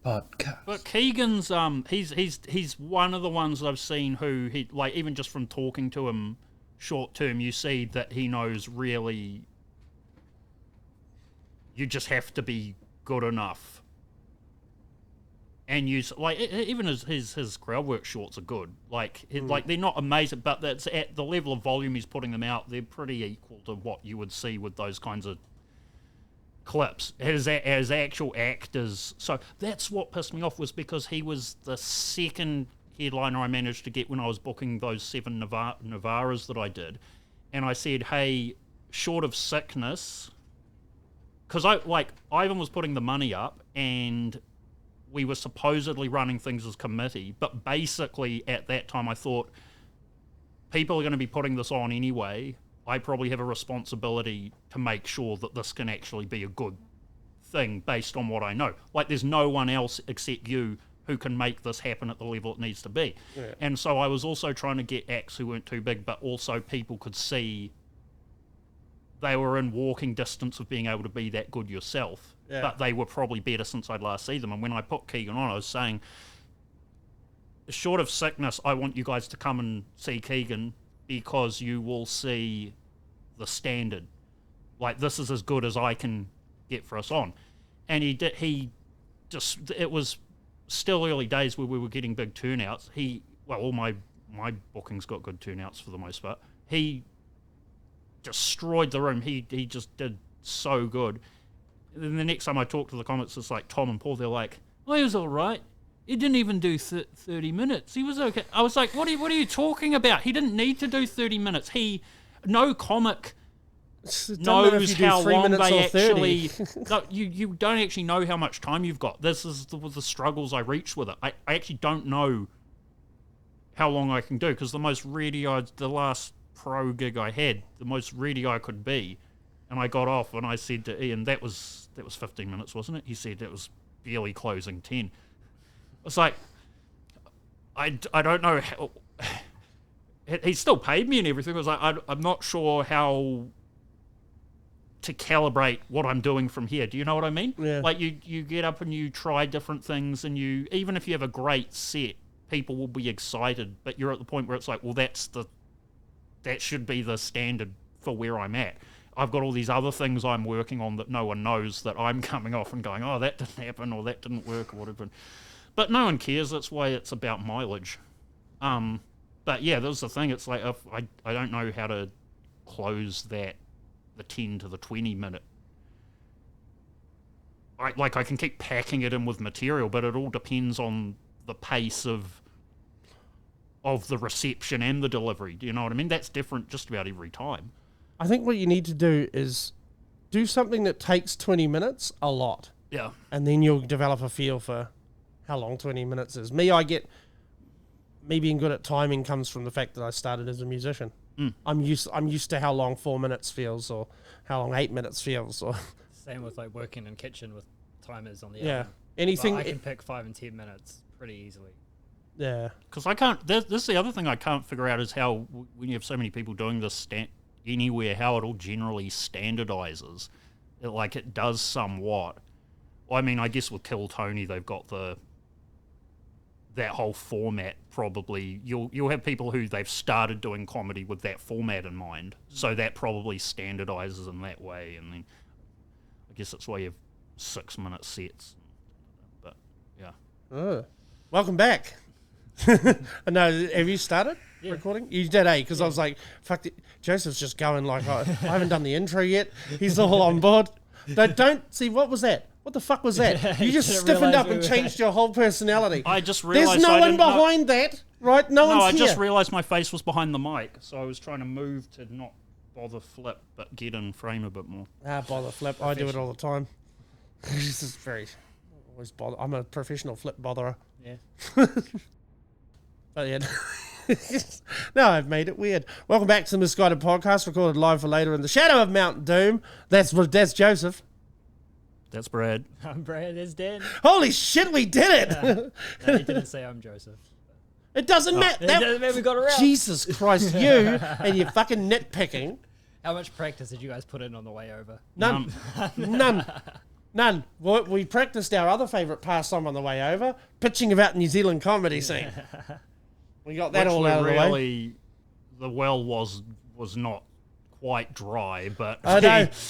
podcast. But Keegan's he's one of the ones I've seen who he like even just from talking to him short term, you see that he knows really. You just have to be good enough. And use like even his crowd work shorts are good. Like like they're not amazing, but that's at the level of volume he's putting them out. They're pretty equal to what you would see with those kinds of clips as actual actors. So that's what pissed me off was because he was the second headliner I managed to get when I was booking those 7 Navaras that I did, and I said, hey, short of sickness, because Ivan was putting the money up and we were supposedly running things as committee, but basically at that time I thought people are going to be putting this on anyway. I probably have a responsibility to make sure that this can actually be a good thing based on what I know. Like there's no one else except you who can make this happen at the level it needs to be. Yeah. And so I was also trying to get acts who weren't too big, but also people could see they were in walking distance of being able to be that good yourself, but they were probably better since I'd last seen them. And when I put Keegan on, I was saying, short of sickness, I want you guys to come and see Keegan because you will see the standard. Like, this is as good as I can get for us on. And it was still early days where we were getting big turnouts. All my bookings got good turnouts for the most part. He destroyed the room. He just did so good. And then the next time I talked to the comics, it's like Tom and Paul, they're like, well, he was all right. He didn't even do 30 minutes. He was okay. I was like, what are you talking about? He didn't need to do 30 minutes. No comic knows how long they actually... No, you don't actually know how much time you've got. This is the struggles I reached with it. I actually don't know how long I can do, because the most ready the last pro gig I had, the most ready I could be, and I got off and I said to Ian, that was 15 minutes, wasn't it? He said that was barely closing 10. It's like, I don't know how... He still paid me and everything. I was like, I'm not sure how to calibrate what I'm doing from here. Do you know what I mean? Yeah. Like, you get up and you try different things, and even if you have a great set, people will be excited, but you're at the point where it's like, well, that should be the standard for where I'm at. I've got all these other things I'm working on that no one knows, that I'm coming off and going, oh, that didn't happen, or that didn't work, or whatever. But no one cares. That's why it's about mileage. But yeah, that was the thing. It's like, I don't know how to close the 10 to the 20 minute. I can keep packing it in with material, but it all depends on the pace of the reception and the delivery. Do you know what I mean? That's different just about every time. I think what you need to do is do something that takes 20 minutes a lot. Yeah. And then you'll develop a feel for how long 20 minutes is. Me being good at timing comes from the fact that I started as a musician. I'm used to how long 4 minutes feels, or how long 8 minutes feels. Or same with like working in kitchen with timers on the oven. Anything. I can pick 5 and 10 minutes pretty easily. Yeah. Because I can't. This is the other thing I can't figure out is how, when you have so many people doing this anywhere, how it all generally standardizes. It does somewhat. I mean, I guess with Kill Tony, they've got that whole format. Probably you'll have people who they've started doing comedy with that format in mind, so that probably standardizes in that way. And then I guess that's why you have 6-minute sets. But yeah. Welcome back. No, have you started recording? You did, because I was like, fuck, Joseph's just going like, I haven't done the intro yet. He's all on board. Don't see, what was that? What the fuck was that? You just stiffened up and changed your whole personality. I just realized there's no one behind that, right? No one's here. I just realized my face was behind the mic, so I was trying to move to not bother flip, but get in frame a bit more. Bother flip. I do it all the time. This is always bother. I'm a professional flip botherer. Yeah. But yeah. No, I've made it weird. Welcome back to the Misguided podcast, recorded live for later in the shadow of Mount Doom. That's Joseph. That's Brad. I'm Brad. That's Dan. Holy shit, we did it! No, he didn't say I'm Joseph. It doesn't matter. It doesn't matter, we got around. Jesus Christ, you and your fucking nitpicking. How much practice did you guys put in on the way over? None. None. We practiced our other favourite pastime on the way over, pitching about the New Zealand comedy scene. We got that all out of the way. The well was not quite dry, but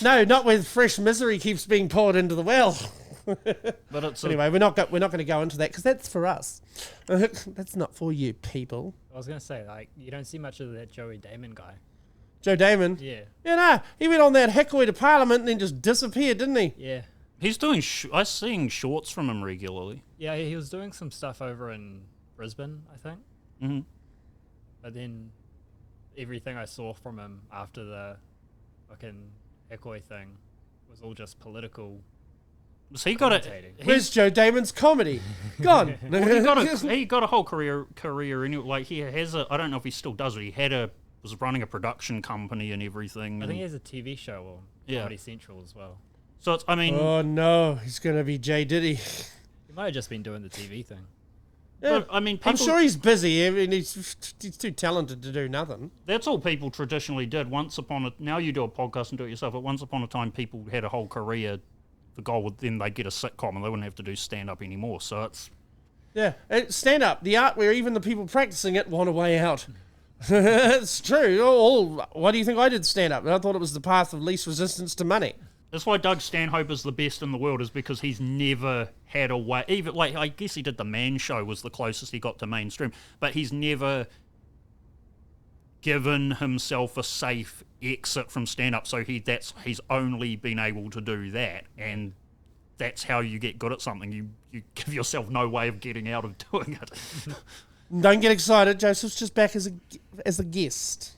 no, not when fresh misery keeps being poured into the well. But it's anyway, we're not going to go into that because that's for us. That's not for you people. I was gonna say, like, you don't see much of that Joey Damon guy. Joe Damon. Yeah. Yeah, no, he went on that Hickory to Parliament and then just disappeared, didn't he? Yeah. He's doing. I'm seeing shorts from him regularly. Yeah, he was doing some stuff over in Brisbane, I think. Mm-hmm. But then everything I saw from him after the fucking Hickory thing was all just political. So he got commentating. Where's Joe Damon's comedy? Gone. He got a whole career anyway. Like he has a. I don't know if he still does it. He was running a production company and everything. I think he has a TV show on Comedy Central as well. So it's. I mean. Oh no, he's gonna be J Diddy. He might have just been doing the TV thing. Yeah. But, I mean, I'm sure he's busy. I mean, he's too talented to do nothing. That's all people traditionally did. Now you do a podcast and do it yourself. But once upon a time, people had a whole career. The goal would then they'd get a sitcom and they wouldn't have to do stand up anymore. So it's stand up, the art where even the people practicing it want a way out. It's true. Why do you think I did stand up? I thought it was the path of least resistance to money. That's why Doug Stanhope is the best in the world, is because he's never had a way. Even like I guess he did the Man Show was the closest he got to mainstream, but he's never given himself a safe exit from stand-up. So he's only been able to do that, and that's how you get good at something. You give yourself no way of getting out of doing it. Don't get excited. Joseph's just back as a guest.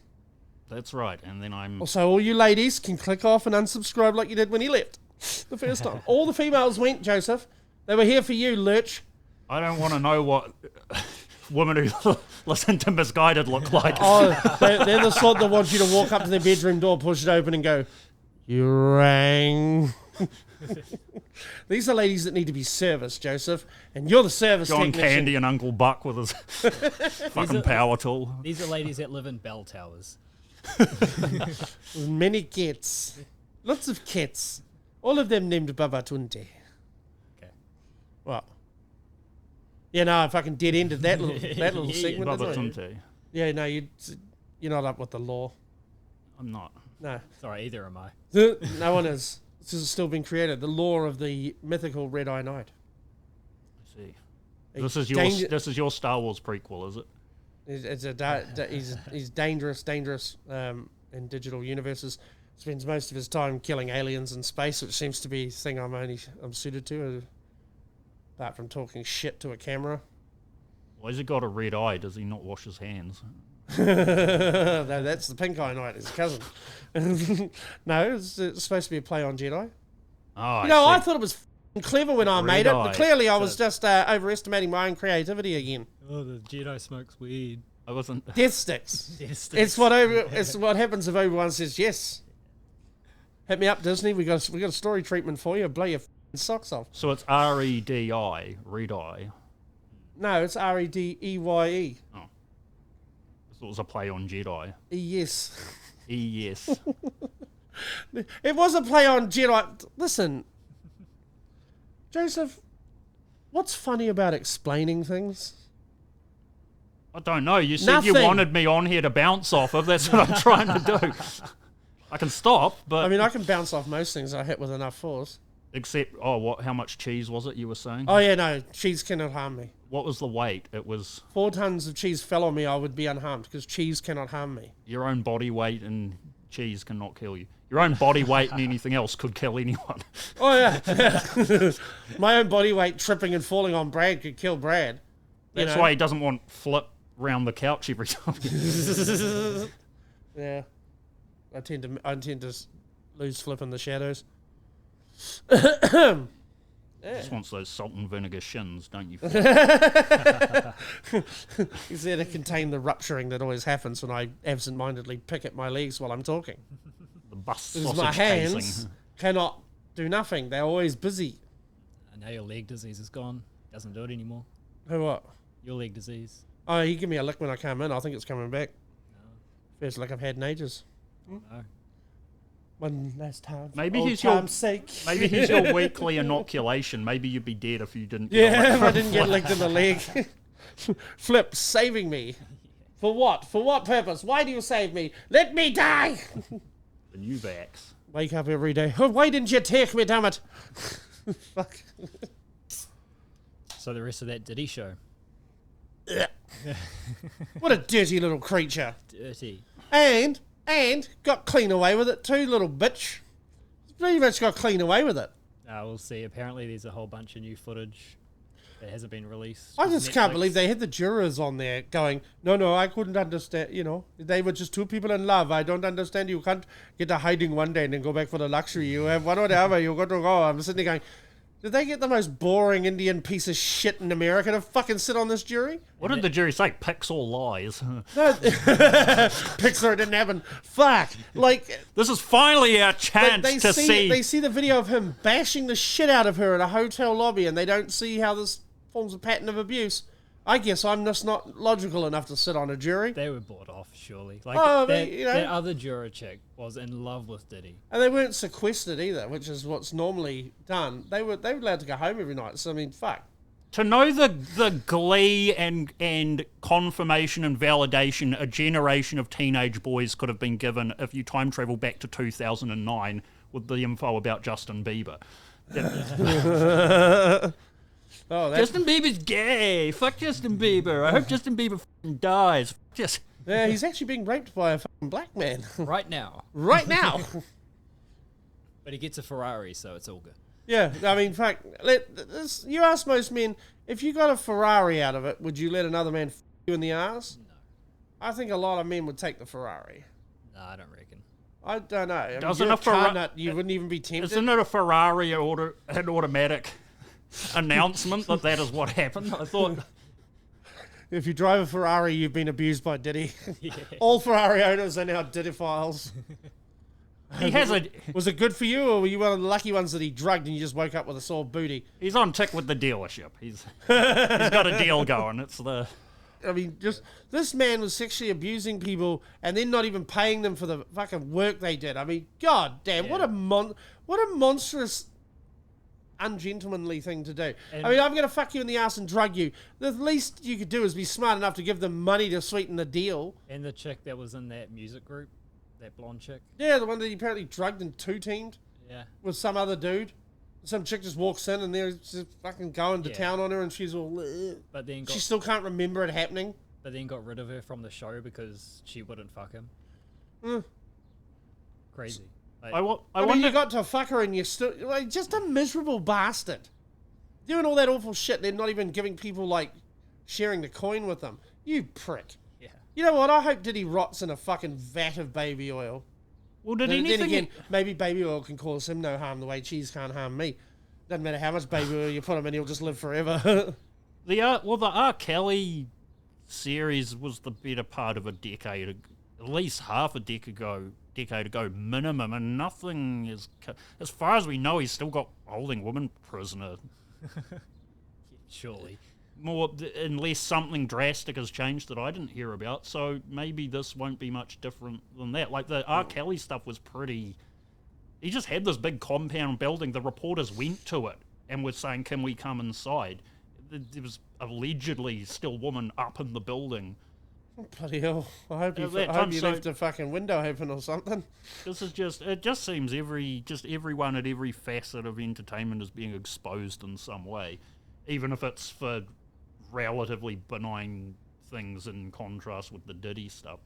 That's right, and then I'm... Also, all you ladies can click off and unsubscribe like you did when he left the first time. All the females went, Joseph. They were here for you, Lurch. I don't want to know what women who listen to Misguided look like. Oh, they're the sort that want you to walk up to their bedroom door, push it open and go, "You rang." These are ladies that need to be serviced, Joseph, and you're the service John technician. Candy and Uncle Buck with his fucking power tool. These are ladies that live in bell towers. With many cats. Lots of cats. All of them named Baba Tunte. Okay. What? Yeah, no, I fucking dead-ended that little segment. Baba didn't I? Tunte. Yeah, no, you're not up with the law. I'm not. No. Sorry, either am I. No one is. This has still been created. The law of the mythical Red Eye Knight. I see. This is your Star Wars prequel, is it? He's dangerous in digital universes. Spends most of his time killing aliens in space, which seems to be the thing I'm suited to, apart from talking shit to a camera. Why has he got a red eye? Does he not wash his hands? No, that's the Pink Eye Knight, his cousin. No, it's supposed to be a play on Jedi. Oh, I thought it was clever when I made it, but Eye. clearly I was just overestimating my own creativity again. Oh, the Jedi smokes weed. I wasn't. Death sticks. It's what happens if Obi-Wan says yes. Hit me up, Disney. We got a story treatment for you. Blow your socks off. So it's R-E-D-I, red eye. No, it's R-E-D-E-Y-E. Oh. It was a play on Jedi. Yes. Yes. It was a play on Jedi. Listen, Joseph, what's funny about explaining things? I don't know. You said you wanted me on here to bounce off of. That's what I'm trying to do. I can stop, but... I mean, I can bounce off most things I hit with enough force. Except, how much cheese was it you were saying? Oh, yeah, no, cheese cannot harm me. What was the weight? It was... 4 tons of cheese fell on me, I would be unharmed, because cheese cannot harm me. Your own body weight and cheese cannot kill you. Your own body weight and anything else could kill anyone. Oh, yeah. My own body weight tripping and falling on Brad could kill Brad. That's why he doesn't want flip round the couch every time. Yeah. I tend to lose flip in the shadows. Just wants those salt and vinegar shins, don't you? He's there to contain the rupturing that always happens when I absent-mindedly pick at my legs while I'm talking. The bust Because sausage my hands casing. cannot do nothing. They're always busy. And now your leg disease is gone. Doesn't do it anymore. Who what? Your leg disease. Oh, you give me a lick when I come in. I think it's coming back. First lick I've had in ages. No. One last time. Maybe old he's your time's sake. maybe he's your weekly inoculation. Maybe you'd be dead if you didn't. Yeah, if I didn't get licked in the leg. Flip, saving me. For what? For what purpose? Why do you save me? Let me die! The new vax. Wake up every day. Oh, why didn't you take me, damn it? Fuck. So the rest of that Diddy show. What a dirty little creature. Dirty. And got clean away with it too, little bitch. Pretty much got clean away with it. We'll see. Apparently there's a whole bunch of new footage that hasn't been released. I with just can't Netflix. believe they had the jurors on there going, no, I couldn't understand, they were just two people in love. I don't understand. You can't get to hiding one day and then go back for the luxury. You have one or the other. You got to go. I'm sitting there going, did they get the most boring Indian piece of shit in America to fucking sit on this jury? What did the jury say? Pics or lies? No, Pixar didn't happen. Fuck. Like, This is finally our chance they to see. They see the video of him bashing the shit out of her in a hotel lobby, and they don't see how this forms a pattern of abuse. I guess I'm just not logical enough to sit on a jury. They were bought off, surely. Like that other juror chick was in love with Diddy. And they weren't sequestered either, which is what's normally done. They were allowed to go home every night. So I mean, fuck. To know the glee and confirmation and validation a generation of teenage boys could have been given if you time travel back to 2009 with the info about Justin Bieber. Justin Bieber's gay. Fuck Justin Bieber. I hope Justin Bieber f***ing dies. Just Yeah, he's actually being raped by a fucking black man Right now. right now. But he gets a Ferrari, so it's all good. Yeah, I mean, fuck. You ask most men, if you got a Ferrari out of it, would you let another man f you in the ass? No. I think a lot of men would take the Ferrari. No, I don't reckon. I don't know. I mean, Doesn't you're a Ferra- car nut, you wouldn't even be tempted. isn't it a Ferrari an automatic announcement that is what happened? I thought. If you drive a Ferrari, you've been abused by Diddy. Yeah. All Ferrari owners are now Diddy-philes. He has a. Was it good for you, or were you one of the lucky ones that he drugged and you just woke up with a sore booty? He's on tick with the dealership. He's got a deal going. It's the. I mean, just this man was sexually abusing people and then not even paying them for the fucking work they did. I mean, god damn, Yeah. what a monstrous, ungentlemanly thing to do. And- I mean, I'm gonna fuck you in the ass and drug you. The least you could do is be smart enough to give them money to sweeten the deal. And the chick that was in that music group, that blonde chick. Yeah, the one that he apparently drugged and two-teamed Yeah. with some other dude. Some chick just walks in and they're just fucking going to Yeah. town on her and she's all... "Ugh." But then She got still can't remember it happening. got rid of her from the show because she wouldn't fuck him. Mm. Crazy. Like, I I mean, wonder. you got to fuck her and you're still... Like, just a miserable bastard. Doing all that awful shit, then not even giving people, like, sharing the coin with them. You prick. yeah. You know what? I hope Diddy rots in a fucking vat of baby oil. Well, did Then anything? again, maybe baby oil can cause him no harm the way cheese can't harm me. Doesn't matter how much baby oil you put him in, he'll just live forever. The R. Kelly series was the better part of a decade, at least half a decade ago minimum, and nothing is. As far as we know, he's still got holding women prisoner. Surely. More unless something drastic has changed that I didn't hear about. So maybe this won't be much different than that. Like the R. Kelly stuff was pretty. He just had this big compound building. The reporters went to it and were saying, "Can we come inside?" There was allegedly still woman up in the building. Bloody hell. I hope you, that I time, hope you so- left a fucking window open or something. This is just. It just seems everyone at every facet of entertainment is being exposed in some way, even if it's for relatively benign things in contrast with the Diddy stuff.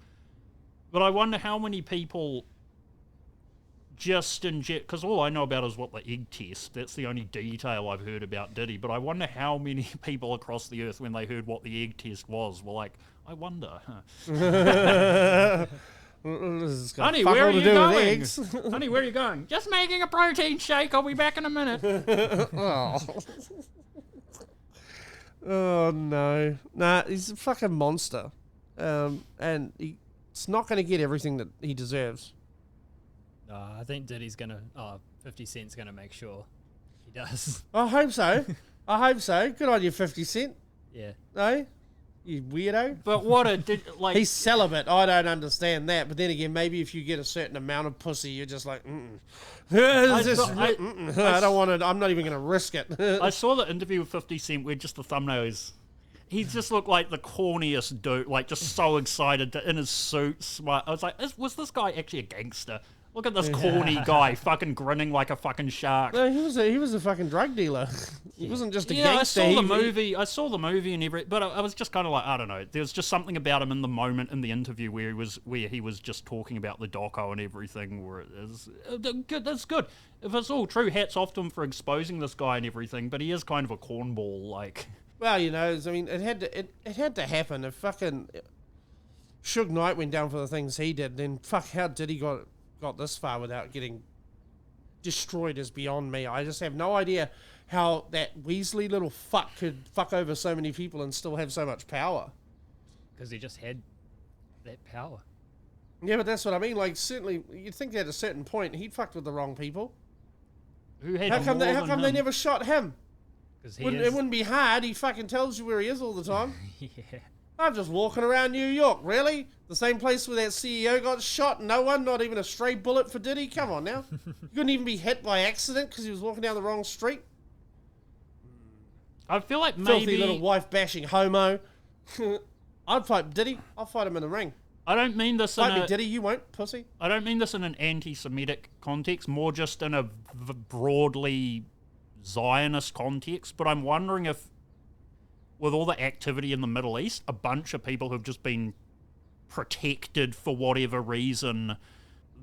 But I wonder how many people just inject, because all I know about is what the egg test, that's the only detail I've heard about Diddy, but I wonder how many people across the earth, when they heard what the egg test was, were like, I wonder. This has got Honey, fuck where all are to you do with going? eggs. Honey, where are you going? Just making a protein shake, I'll be back in a minute. Oh. Oh, no. Nah, he's a fucking monster. And he's not going to get everything that he deserves. I think Diddy's gonna. 50 Cent's gonna make sure he does. I hope so. I hope so. Good on you, 50 Cent. Yeah. No? You weirdo. But what a like He's celibate. I don't understand that. But then again, maybe if you get a certain amount of pussy, you're just like, I don't want to. I'm not even going to risk it. I saw the interview with 50 Cent where just the thumbnail is. He just looked like the corniest dude, like just so excited in his suit. Smart. I was like, was this guy actually a gangster? Look at this corny guy, fucking grinning like a fucking shark. No, he was a fucking drug dealer. He wasn't just a gangster. I saw the movie and everything, but I was just kind of like, I don't know. There was just something about him in the moment in the interview where he was just talking about the doco and everything. Where it is good. That's good. If it's all true, hats off to him for exposing this guy and everything. But he is kind of a cornball, like. Well, you know, I mean, it had to happen. If fucking Suge Knight went down for the things he did, then fuck, how did he got this far without getting destroyed is beyond me. I just have no idea how that Weasley little fuck could fuck over so many people and still have so much power. Because he just had that power. Yeah, but that's what I mean. Like, certainly, you'd think at a certain point he fucked with the wrong people. Who had How come they never shot him? Because It wouldn't be hard. He fucking tells you where he is all the time. Yeah. I'm just walking around New York. Really? The same place where that CEO got shot? No one? Not even a stray bullet for Diddy? Come on now. You couldn't even be hit by accident because he was walking down the wrong street? I feel like maybe... Filthy little wife-bashing homo. I'd fight Diddy. I'll fight him in the ring. I don't mean this Fight me, Diddy. You won't, pussy. I don't mean this in an anti-Semitic context, more just in a broadly Zionist context, but I'm wondering if, with all the activity in the Middle East, a bunch of people who've just been protected for whatever reason,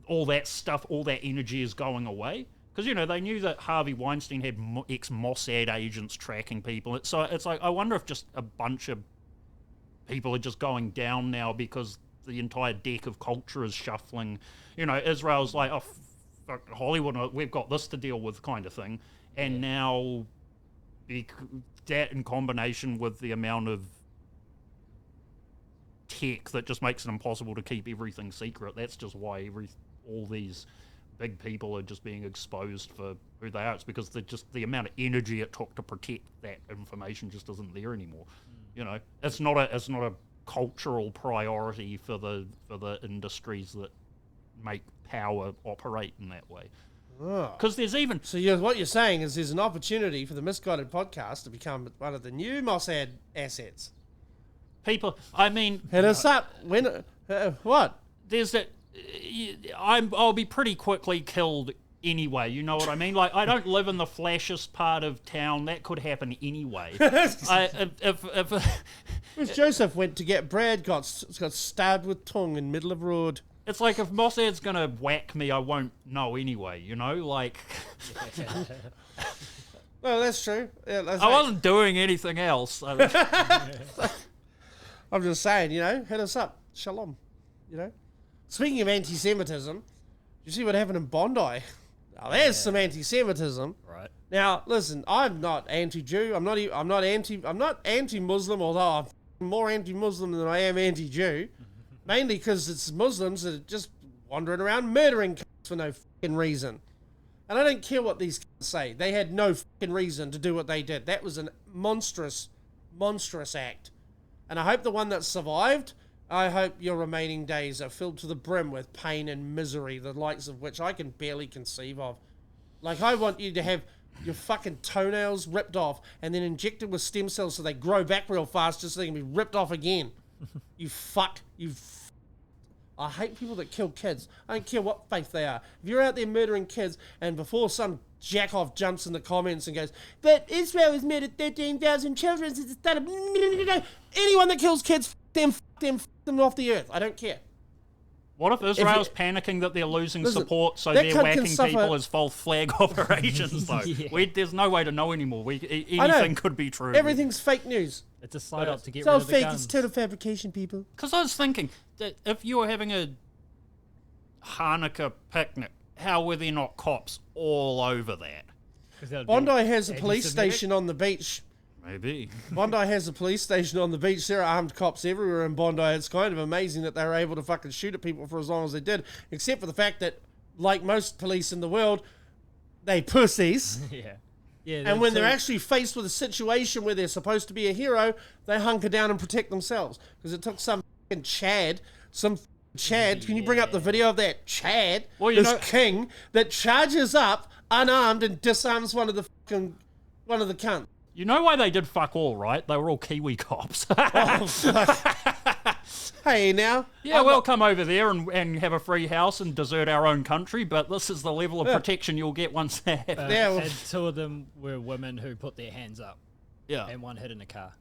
all that stuff, all that energy is going away. Because, you know, they knew that Harvey Weinstein had ex-Mossad agents tracking people. So it's like, I wonder if just a bunch of people are just going down now because the entire deck of culture is shuffling. You know, Israel's like, oh, fuck Hollywood, we've got this to deal with kind of thing. And now that in combination with the amount of tech that just makes it impossible to keep everything secret, that's just why all these big people are just being exposed for who they are. It's because the amount of energy it took to protect that information just isn't there anymore. You know, it's not a cultural priority for the industries that make power operate in that way. Because there's even... So what you're saying is there's an opportunity for the Misguided podcast to become one of the new Mossad assets. People, I mean... Hit us up. When? What? There's that... I'll be pretty quickly killed anyway, you know what I mean? Like, I don't live in the flashiest part of town. That could happen anyway. If Joseph went to get bread, got stabbed with tongue in middle of road. It's like if Mossad's going to whack me, I won't know anyway, you know? Like... No, that's true. Yeah, I wasn't doing anything else. I'm just saying, you know, hit us up. Shalom, you know? Speaking of anti-Semitism, you see what happened in Bondi? Now, there's some anti-Semitism. Right. Now, listen, I'm not anti-Jew. I'm not anti-Muslim, although I'm more anti-Muslim than I am anti-Jew. Mainly because it's Muslims that are just wandering around murdering for no fucking reason. And I don't care what these say. They had no fucking reason to do what they did. That was a monstrous, monstrous act. And I hope the one that survived, I hope your remaining days are filled to the brim with pain and misery, the likes of which I can barely conceive of. Like, I want you to have your fucking toenails ripped off and then injected with stem cells so they grow back real fast just so they can be ripped off again. You fuck. I hate people that kill kids. I don't care what faith they are. If you're out there murdering kids and before some jack-off jumps in the comments and goes, but Israel has murdered 13,000 children since the start of... Anyone that kills kids, fuck them off the earth. I don't care. What if Israel's panicking that they're losing support, so they're whacking people as false flag operations, though? There's no way to know anymore. Anything could be true. Everything's fake news. It's a side-up to get It's rid all of the fake. guns. It's total fabrication, people. Because I was thinking that if you were having a Hanukkah picnic, how were there not cops all over that? Bondi has a police station on the beach. Maybe. Bondi has a police station on the beach. There are armed cops everywhere in Bondi. It's kind of amazing that they were able to fucking shoot at people for as long as they did, except for the fact that, like most police in the world, they pussies. Yeah. Yeah, And when they're so- actually faced with a situation where they're supposed to be a hero, they hunker down and protect themselves. Because it took some fucking Chad, can you bring up the video of that Chad, Well, you this know- king, that charges up unarmed and disarms one of the cunts? You know why they did fuck all, right? They were all Kiwi cops. Oh, fuck. Hey, now. Yeah, we'll come over there and have a free house and desert our own country, but this is the level of protection you'll get once that happens. Yeah, well- and two of them were women who put their hands up, Yeah. and one hid in a car.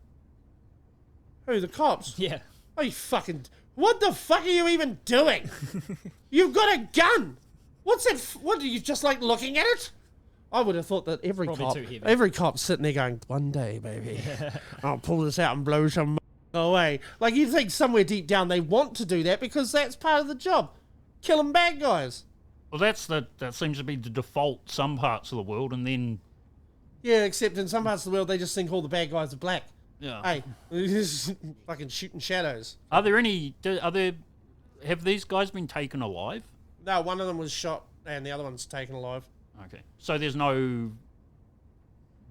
Who, the cops? Yeah. Oh, you fucking... What the fuck are you even doing? You've got a gun. What's that? What, are you just like looking at it? I would have thought that Probably every cop's sitting there going, one day, baby, I'll pull this out and blow some away. Like, you think somewhere deep down they want to do that because that's part of the job. Killing bad guys. Well, that seems to be the default some parts of the world, and then Yeah, except in some parts of the world they just think all the bad guys are black. yeah. Hey, fucking shooting shadows. Have these guys been taken alive? No, one of them was shot and the other one's taken alive. Okay, so there's no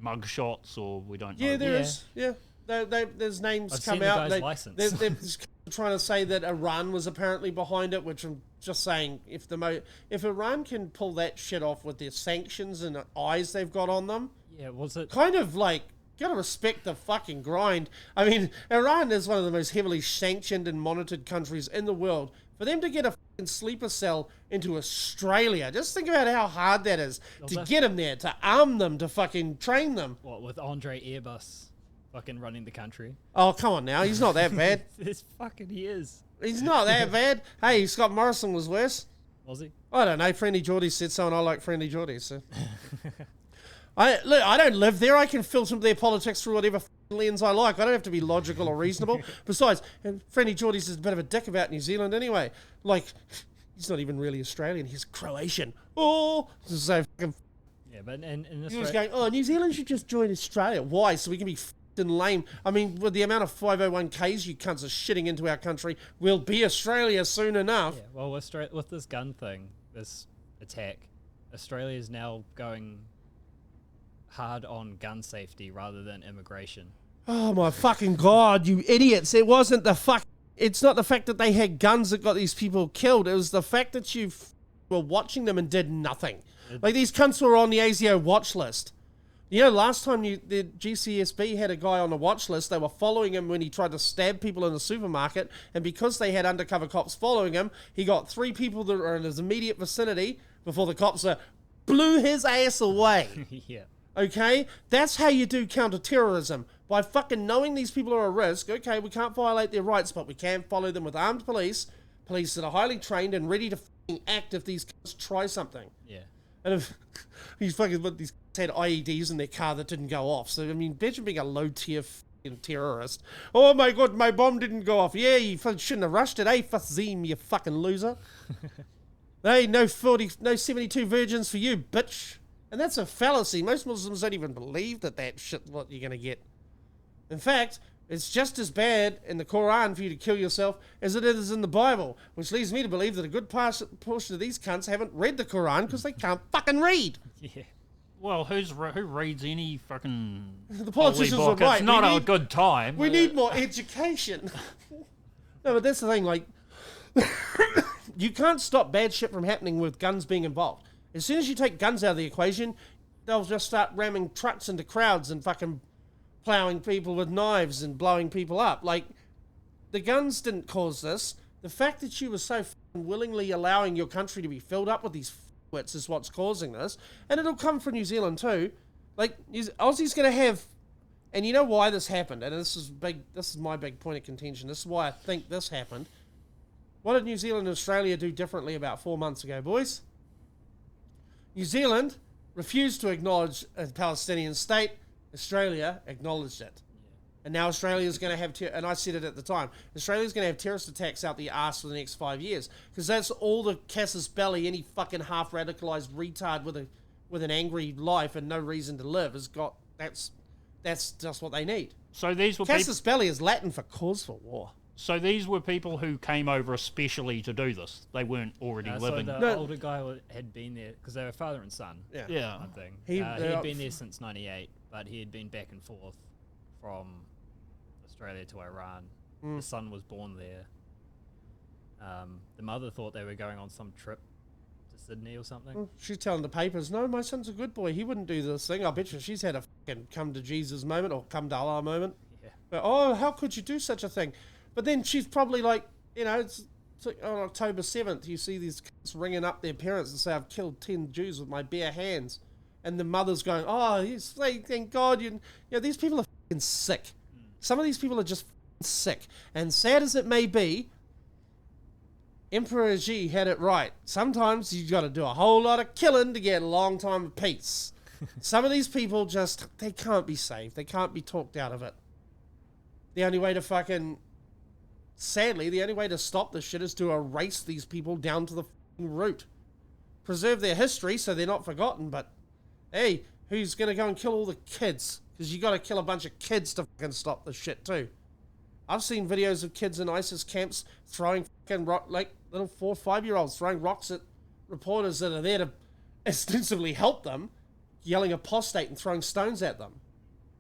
mug shots, or we don't know. Yeah, there Yeah. is. Yeah. There's names I've come seen the out. guy's license. They're just trying to say that Iran was apparently behind it, which I'm just saying, if Iran can pull that shit off with their sanctions and the eyes they've got on them, Yeah, was it? kind of like, gotta respect the fucking grind. I mean, Iran is one of the most heavily sanctioned and monitored countries in the world. For them to get a fucking sleeper cell into Australia, just think about how hard that is to get them there, to arm them, to fucking train them. What, with Andre Airbus fucking running the country? Oh, come on now, he's not that bad. This fucking he is. He's not that bad. Hey, Scott Morrison was worse. Was he? I don't know. Friendly Geordie said so, and I like Friendly Geordie. So, I don't live there. I can filter their politics through whatever lens I like. I don't have to be logical or reasonable. Besides, Friendly Geordie's is a bit of a dick about New Zealand anyway. Like, he's not even really Australian. He's Croatian. Oh, so fucking. Yeah, but in He was Australia, going, oh, New Zealand should just join Australia. Why? So we can be fucking lame. I mean, with the amount of 501ks you cunts are shitting into our country, we'll be Australia soon enough. yeah, well, with this gun thing, this attack, Australia is now going hard on gun safety rather than immigration. Oh my fucking god, you idiots. It wasn't the fuck. It's not the fact that they had guns that got these people killed. It was the fact that you were watching them and did nothing. Like, these cunts were on the ASIO watch list. You know, last time the GCSB had a guy on the watch list, they were following him when he tried to stab people in the supermarket, and because they had undercover cops following him, he got 3 people that were in his immediate vicinity before the cops blew his ass away. Yeah. Okay? That's how you do counter-terrorism. By fucking knowing these people are a risk, okay, we can't violate their rights, but we can follow them with armed police that are highly trained and ready to fucking act if these cunts try something. Yeah. And if these cunts had IEDs in their car that didn't go off. So, I mean, imagine being a low-tier fucking terrorist. Oh my god, my bomb didn't go off. Yeah, you shouldn't have rushed it, eh, Fazim, you fucking loser. Hey, no 72 virgins for you, bitch. And that's a fallacy. Most Muslims don't even believe that shit what you're going to get. In fact, it's just as bad in the Quran for you to kill yourself as it is in the Bible, which leads me to believe that a good portion of these cunts haven't read the Quran because they can't fucking read. Yeah. Well, who reads any fucking The politicians holy book? are right. It's not We a need- good time. We need more education. No, but that's the thing, like, you can't stop bad shit from happening with guns being involved. As soon as you take guns out of the equation, they'll just start ramming trucks into crowds and fucking plowing people with knives and blowing people up. Like, the guns didn't cause this. The fact that you were so fucking willingly allowing your country to be filled up with these wits is what's causing this. And it'll come from New Zealand too. Like, Aussie's going to have... And you know why this happened? And this is my big point of contention. This is why I think this happened. What did New Zealand and Australia do differently about 4 months ago, boys? New Zealand refused to acknowledge a Palestinian state. Australia acknowledged it. And now Australia's going to have... and I said it at the time. Australia's going to have terrorist attacks out the arse for the next 5 years. Because that's all the casus belli, any fucking half-radicalised retard with an angry life and no reason to live has got... That's just what they need. So these were people. Casus belli is Latin for cause for war. So these were people who came over especially to do this. They weren't already living. So the older guy had been there because they were father and son. Yeah. One thing. He had been there since '98, but he had been back and forth from Australia to Iran. The son was born there. The mother thought they were going on some trip to Sydney or something. She's telling the papers, no, my son's a good boy. He wouldn't do this thing. I bet you she's had a fucking come to Jesus moment or come to Allah moment. Yeah. But, oh, how could you do such a thing? But then she's probably like, it's like on October 7th, you see these kids ringing up their parents and say, I've killed 10 Jews with my bare hands. And the mother's going, oh, yes, thank God. These people are fucking sick. Some of these people are just sick. And sad as it may be, Emperor Xi had it right. Sometimes you got to do a whole lot of killing to get a long time of peace. Some of these people they can't be saved. They can't be talked out of it. The only way to sadly, the only way to stop this shit is to erase these people down to the root. Preserve their history so they're not forgotten, but hey, who's going to go and kill all the kids? Because you got to kill a bunch of kids to fucking stop this shit too. I've seen videos of kids in ISIS camps throwing fucking little 4 or 5-year-olds throwing rocks at reporters that are there to ostensibly help them, yelling apostate and throwing stones at them.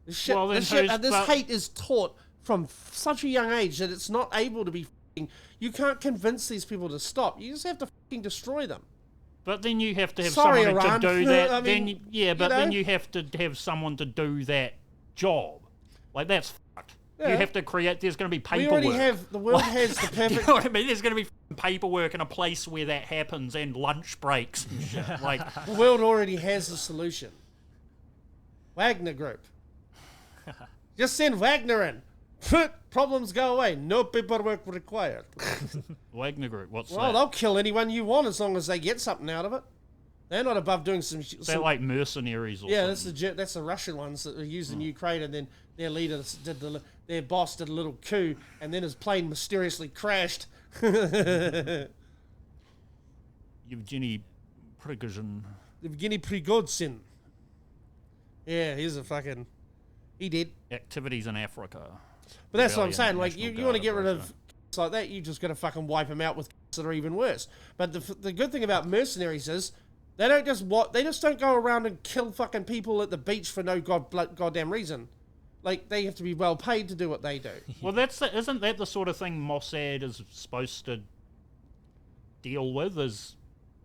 This hate is taught from such a young age that it's not able to be you can't convince these people to stop. You just have to fucking destroy them. But then you have to have Sorry, someone Iran. to do that. I mean, then you have to have someone to do that job. Like, that's fucked. Yeah. You have to create. There's going to be paperwork. The world has the perfect. You know what I mean? There's going to be paperwork and a place where that happens and lunch breaks and shit. Like, the world already has the solution. Wagner Group. Just send Wagner in. Problems go away. No paperwork required. Wagner Group. What's Well, that? they'll kill anyone you want as long as they get something out of it. They're not above doing some. They're like mercenaries or something. That's the Russian ones that were used in Ukraine, and then their leader their boss did a little coup, and then his plane mysteriously crashed. Evgeny Prigozhin. Evgeny Prigozhin. Yeah, he's a fucking. He did. Activities in Africa. But that's what I'm Rebellion, saying. Like, National you want to get Guard rid Russia. of like that, you just got to fucking wipe them out with that are even worse. But the good thing about mercenaries is they just don't go around and kill fucking people at the beach for no goddamn reason. Like, they have to be well paid to do what they do. Well, isn't that the sort of thing Mossad is supposed to deal with? Is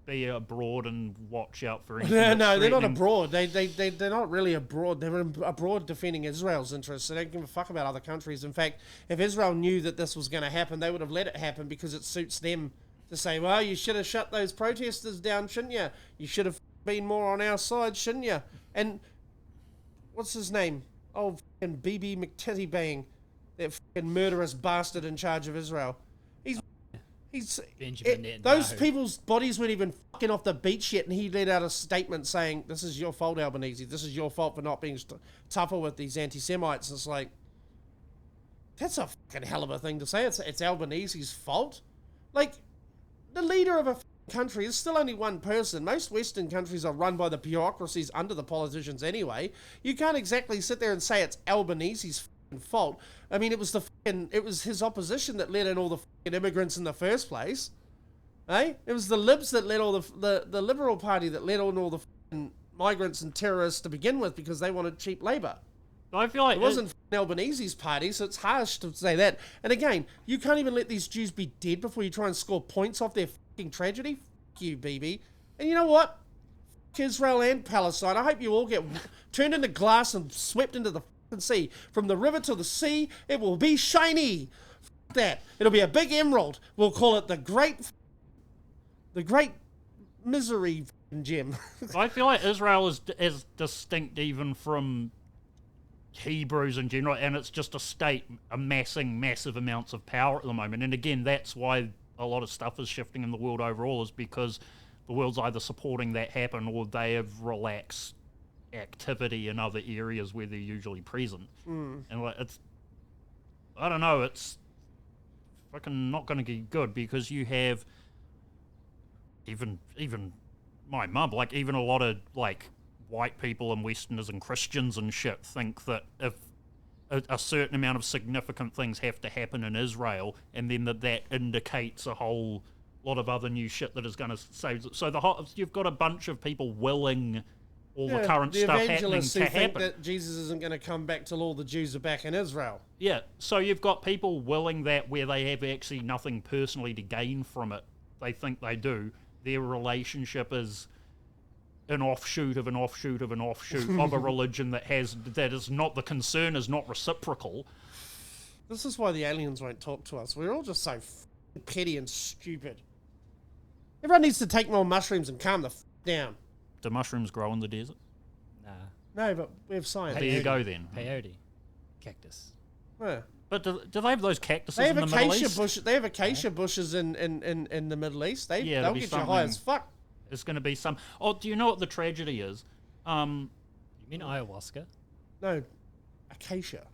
be abroad and watch out for anything? No, they're not threatening? abroad. They're not really abroad. They're abroad defending Israel's interests. They don't give a fuck about other countries. In fact, if Israel knew that this was going to happen, they would have let it happen because it suits them to say, well, you should have shut those protesters down, shouldn't you? You should have been more on our side, shouldn't you? And what's his name? Oh, fucking BB McTitty Bang, that fucking murderous bastard in charge of Israel. Benjamin Those Netanyahu. people's bodies weren't even fucking off the beach yet, and he let out a statement saying, "This is your fault, Albanese. This is your fault for not being tougher with these anti-Semites." It's like, that's a fucking hell of a thing to say. It's Albanese's fault. Like, the leader of a country is still only one person. Most Western countries are run by the bureaucracies under the politicians anyway. You can't exactly sit there and say it's Albanese's fault. I mean, it was his opposition that let in all the fucking immigrants in the first place. Eh? It was the libs that let all the Liberal Party that let in all the fucking migrants and terrorists to begin with because they wanted cheap labour. I feel like It wasn't Albanese's party, so it's harsh to say that. And again, you can't even let these Jews be dead before you try and score points off their fucking tragedy. Fuck you, BB. And you know what? Fuck Israel and Palestine. I hope you all get turned into glass and swept into the fucking sea. From the river to the sea, it will be shiny. Fuck that. It'll be a big emerald. We'll call it the Great Misery Gem. I feel like Israel is distinct even from Hebrews in general, and it's just a state amassing massive amounts of power at the moment. And again, that's why a lot of stuff is shifting in the world overall, is because the world's either supporting that happen or they have relaxed activity in other areas where they're usually present. And like, I don't know, it's fucking not going to be good, because you have even my mum, like, even a lot of like white people and Westerners and Christians and shit think that if a certain amount of significant things have to happen in Israel, and then that indicates a whole lot of other new shit that is going to save. So you've got a bunch of people willing all the current stuff happening to happen. Think that Jesus isn't going to come back till all the Jews are back in Israel. Yeah, so you've got people willing that where they have actually nothing personally to gain from it. They think they do. Their relationship is an offshoot of an offshoot of an offshoot of a religion that is not, the concern is not reciprocal. This is why the aliens won't talk to us. We're all just so petty and stupid. Everyone needs to take more mushrooms and calm the down. Do mushrooms grow in the desert? Nah. No, but we have science. There you go then. Peyote. Cactus. Yeah. But do they have those cactuses They have in the Middle acacia East? bushes. They have acacia bushes in the Middle East. They'll get you high as fuck. There's going to be some... Oh, do you know what the tragedy is? You mean ayahuasca? No, acacia.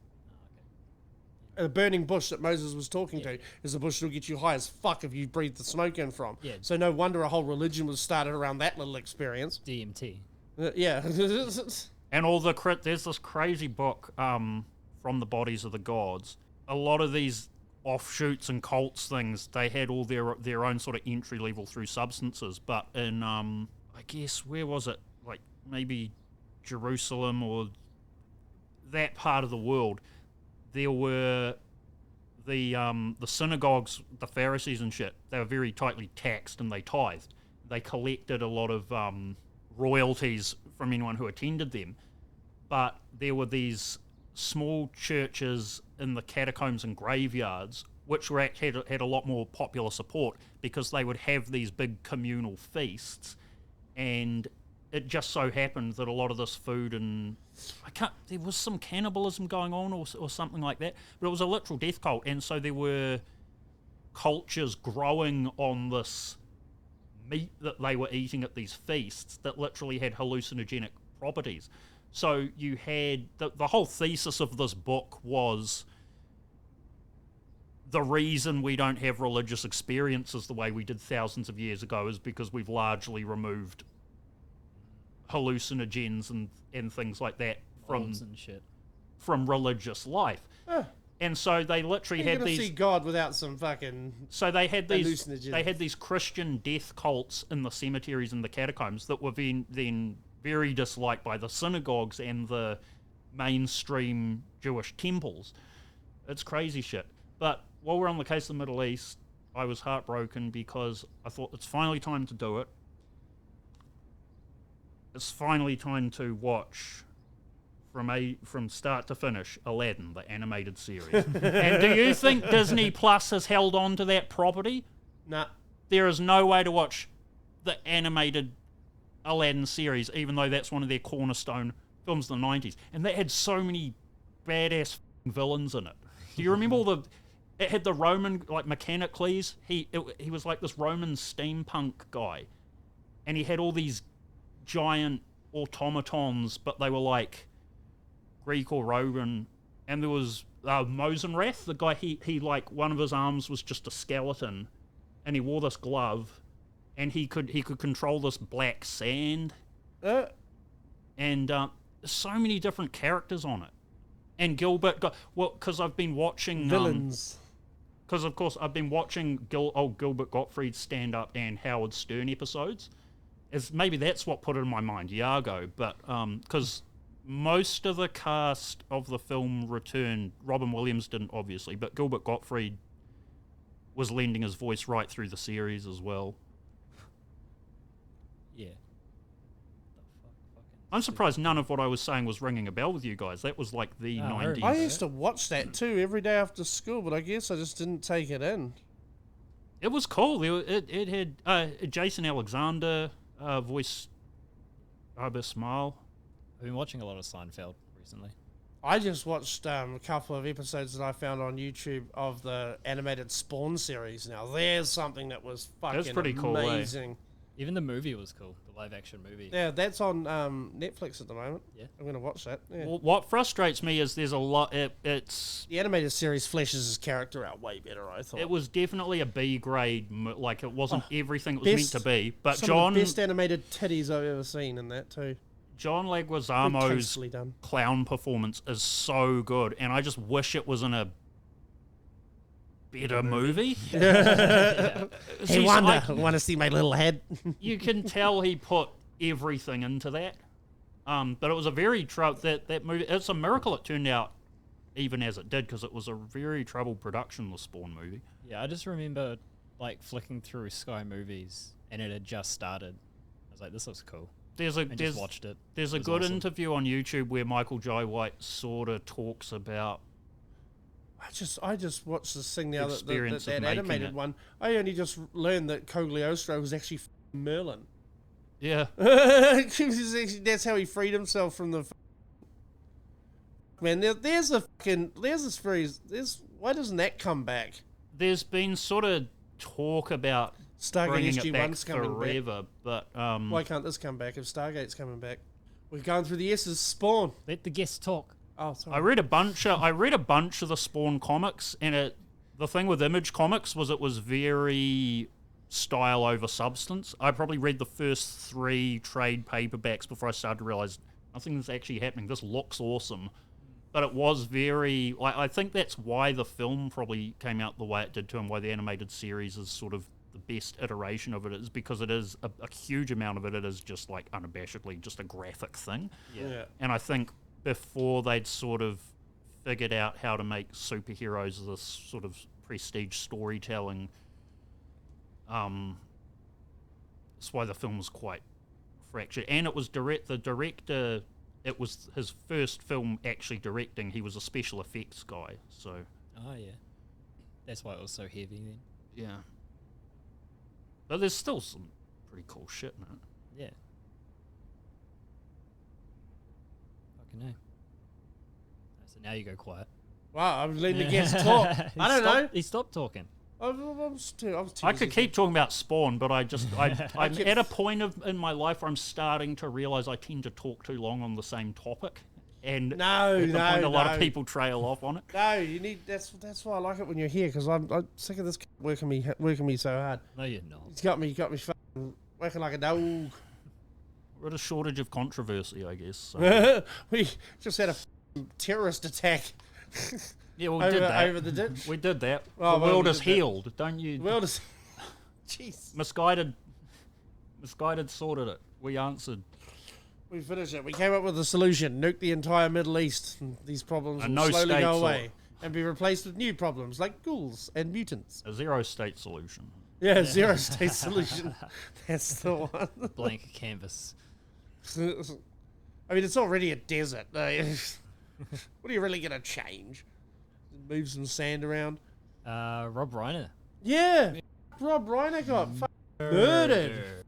A burning bush that Moses was talking to is a bush that'll get you high as fuck if you breathe the smoke in from. Yeah. So no wonder a whole religion was started around that little experience. DMT. Yeah. And there's this crazy book from the Bodies of the Gods. A lot of these offshoots and cults things, they had all their own sort of entry level through substances. But in, I guess, where was it? Like maybe Jerusalem or that part of the world, there were the synagogues, the Pharisees and shit. They were very tightly taxed and they tithed. They collected a lot of royalties from anyone who attended them. But there were these small churches in the catacombs and graveyards which had a lot more popular support because they would have these big communal feasts, and it just so happened that a lot of this food and there was some cannibalism going on or something like that, but it was a literal death cult, and so there were cultures growing on this meat that they were eating at these feasts that literally had hallucinogenic properties. So you had the whole thesis of this book was the reason we don't have religious experiences the way we did thousands of years ago is because we've largely removed hallucinogens and things like that from religious life. And so they literally had these... see God without some fucking... So they had these... hallucinogens. They had these Christian death cults in the cemeteries and the catacombs that were then very disliked by the synagogues and the mainstream Jewish temples. It's crazy shit. But while we're on the case of the Middle East, I was heartbroken because I thought it's finally time to do it. It's finally time to watch from start to finish Aladdin, the animated series. And do you think Disney Plus has held on to that property? Nah. There is no way to watch the animated Aladdin series, even though that's one of their cornerstone films in the 90s. And that had so many badass villains in it. Do you remember it had the Roman, like Mechanicles? He was like this Roman steampunk guy. And he had all these giant automatons, but they were like Greek or Roman. And there was Mosenrath, the guy, he like one of his arms was just a skeleton, and he wore this glove, and he could control this black sand. And so many different characters on it. And Gilbert because I've been watching villains. Because of course I've been watching Gilbert Gottfried's stand-up and Howard Stern episodes. Maybe that's what put it in my mind, Iago. But because most of the cast of the film returned. Robin Williams didn't, obviously, but Gilbert Gottfried was lending his voice right through the series as well. Yeah. I'm surprised none of what I was saying was ringing a bell with you guys. That was like the 90s. I used to watch that too every day after school, but I guess I just didn't take it in. It was cool. It had Jason Alexander voice Arbor Smile. I've been watching a lot of Seinfeld recently. I just watched a couple of episodes that I found on YouTube of the animated Spawn series. Now, there's something that was fucking pretty cool, amazing. Even the movie was cool, the live-action movie. Yeah, that's on Netflix at the moment. Yeah. I'm going to watch that. Yeah. Well, what frustrates me is there's a lot... It's the animated series fleshes his character out way better, I thought. It was definitely a B grade, like it wasn't everything it was meant to be. But some John... of the best animated titties I've ever seen in that too. John Good Leguizamo's tastefully done. clown performance is so good, and I just wish it was in a better movie. Hey, See, Wanda, want to see my little head? you can tell he put everything into that. But it was a very that movie. It's a miracle it turned out even as it did, because it was a very troubled production, the Spawn movie. Yeah, I just remember like flicking through Sky Movies and it had just started. I was like, this looks cool. Just watched it. There's It a was good awesome. interview on YouTube where Michael Jai White sort of talks about I just watched this thing now, Experience that of making animated it. one. I only just learned that Cogliostro was actually Merlin. yeah. That's how he freed himself from the. Man, there's this phrase. Why doesn't that come back? There's been sort of talk about Stargate bringing it back SG-1's coming back. forever, but Why can't this come back if Stargate's coming back? We're going through the S's. Spawn. Let the guests talk. Oh, I sorry. read a bunch of the Spawn comics, and the thing with Image Comics was it was very style over substance. I probably read the first 3 trade paperbacks before I started to realize nothing's actually happening. This looks awesome. But it was very... I think that's why the film probably came out the way it did too, and why the animated series is sort of the best iteration of it, is because it is a huge amount of it is just like unabashedly just a graphic thing. Yeah. And I think before they'd sort of figured out how to make superheroes this sort of prestige storytelling, that's why the film was quite fractured. And it was the director, it was his first film actually directing. He was a special effects guy, so Oh yeah, that's why it was so heavy then. yeah. But there's still some pretty cool shit in it. Yeah. Fucking no. So now you go quiet. Wow, I'm letting the guests talk. I don't know. He stopped talking. I was too I busy could keep talking about Spawn, but I'm kept- at a point in my life where I'm starting to realize I tend to talk too long on the same topic, and No, at the point a lot of no. people trail off on it. No, you need. That's why I like it when you're here, because I'm sick of this working me so hard. No, you're not. It's got me fucking working like a dog. We're at a shortage of controversy, I guess. So. We just had a f***ing terrorist attack Yeah, well, we did that. over the ditch. We did that. Oh, The well, world we is did that. healed, don't you? Well, just jeez, Misguided sorted it. We answered. we finished it. We came up with a solution: nuke the entire Middle East. And these problems A will no slowly state go sort. away and be replaced with new problems like ghouls and mutants. A zero-state solution. Yeah, zero state solution. That's the one. Blank canvas. I mean, it's already a desert. What are you really gonna change? Move some sand around. Rob Reiner. Yeah, Rob Reiner got murdered.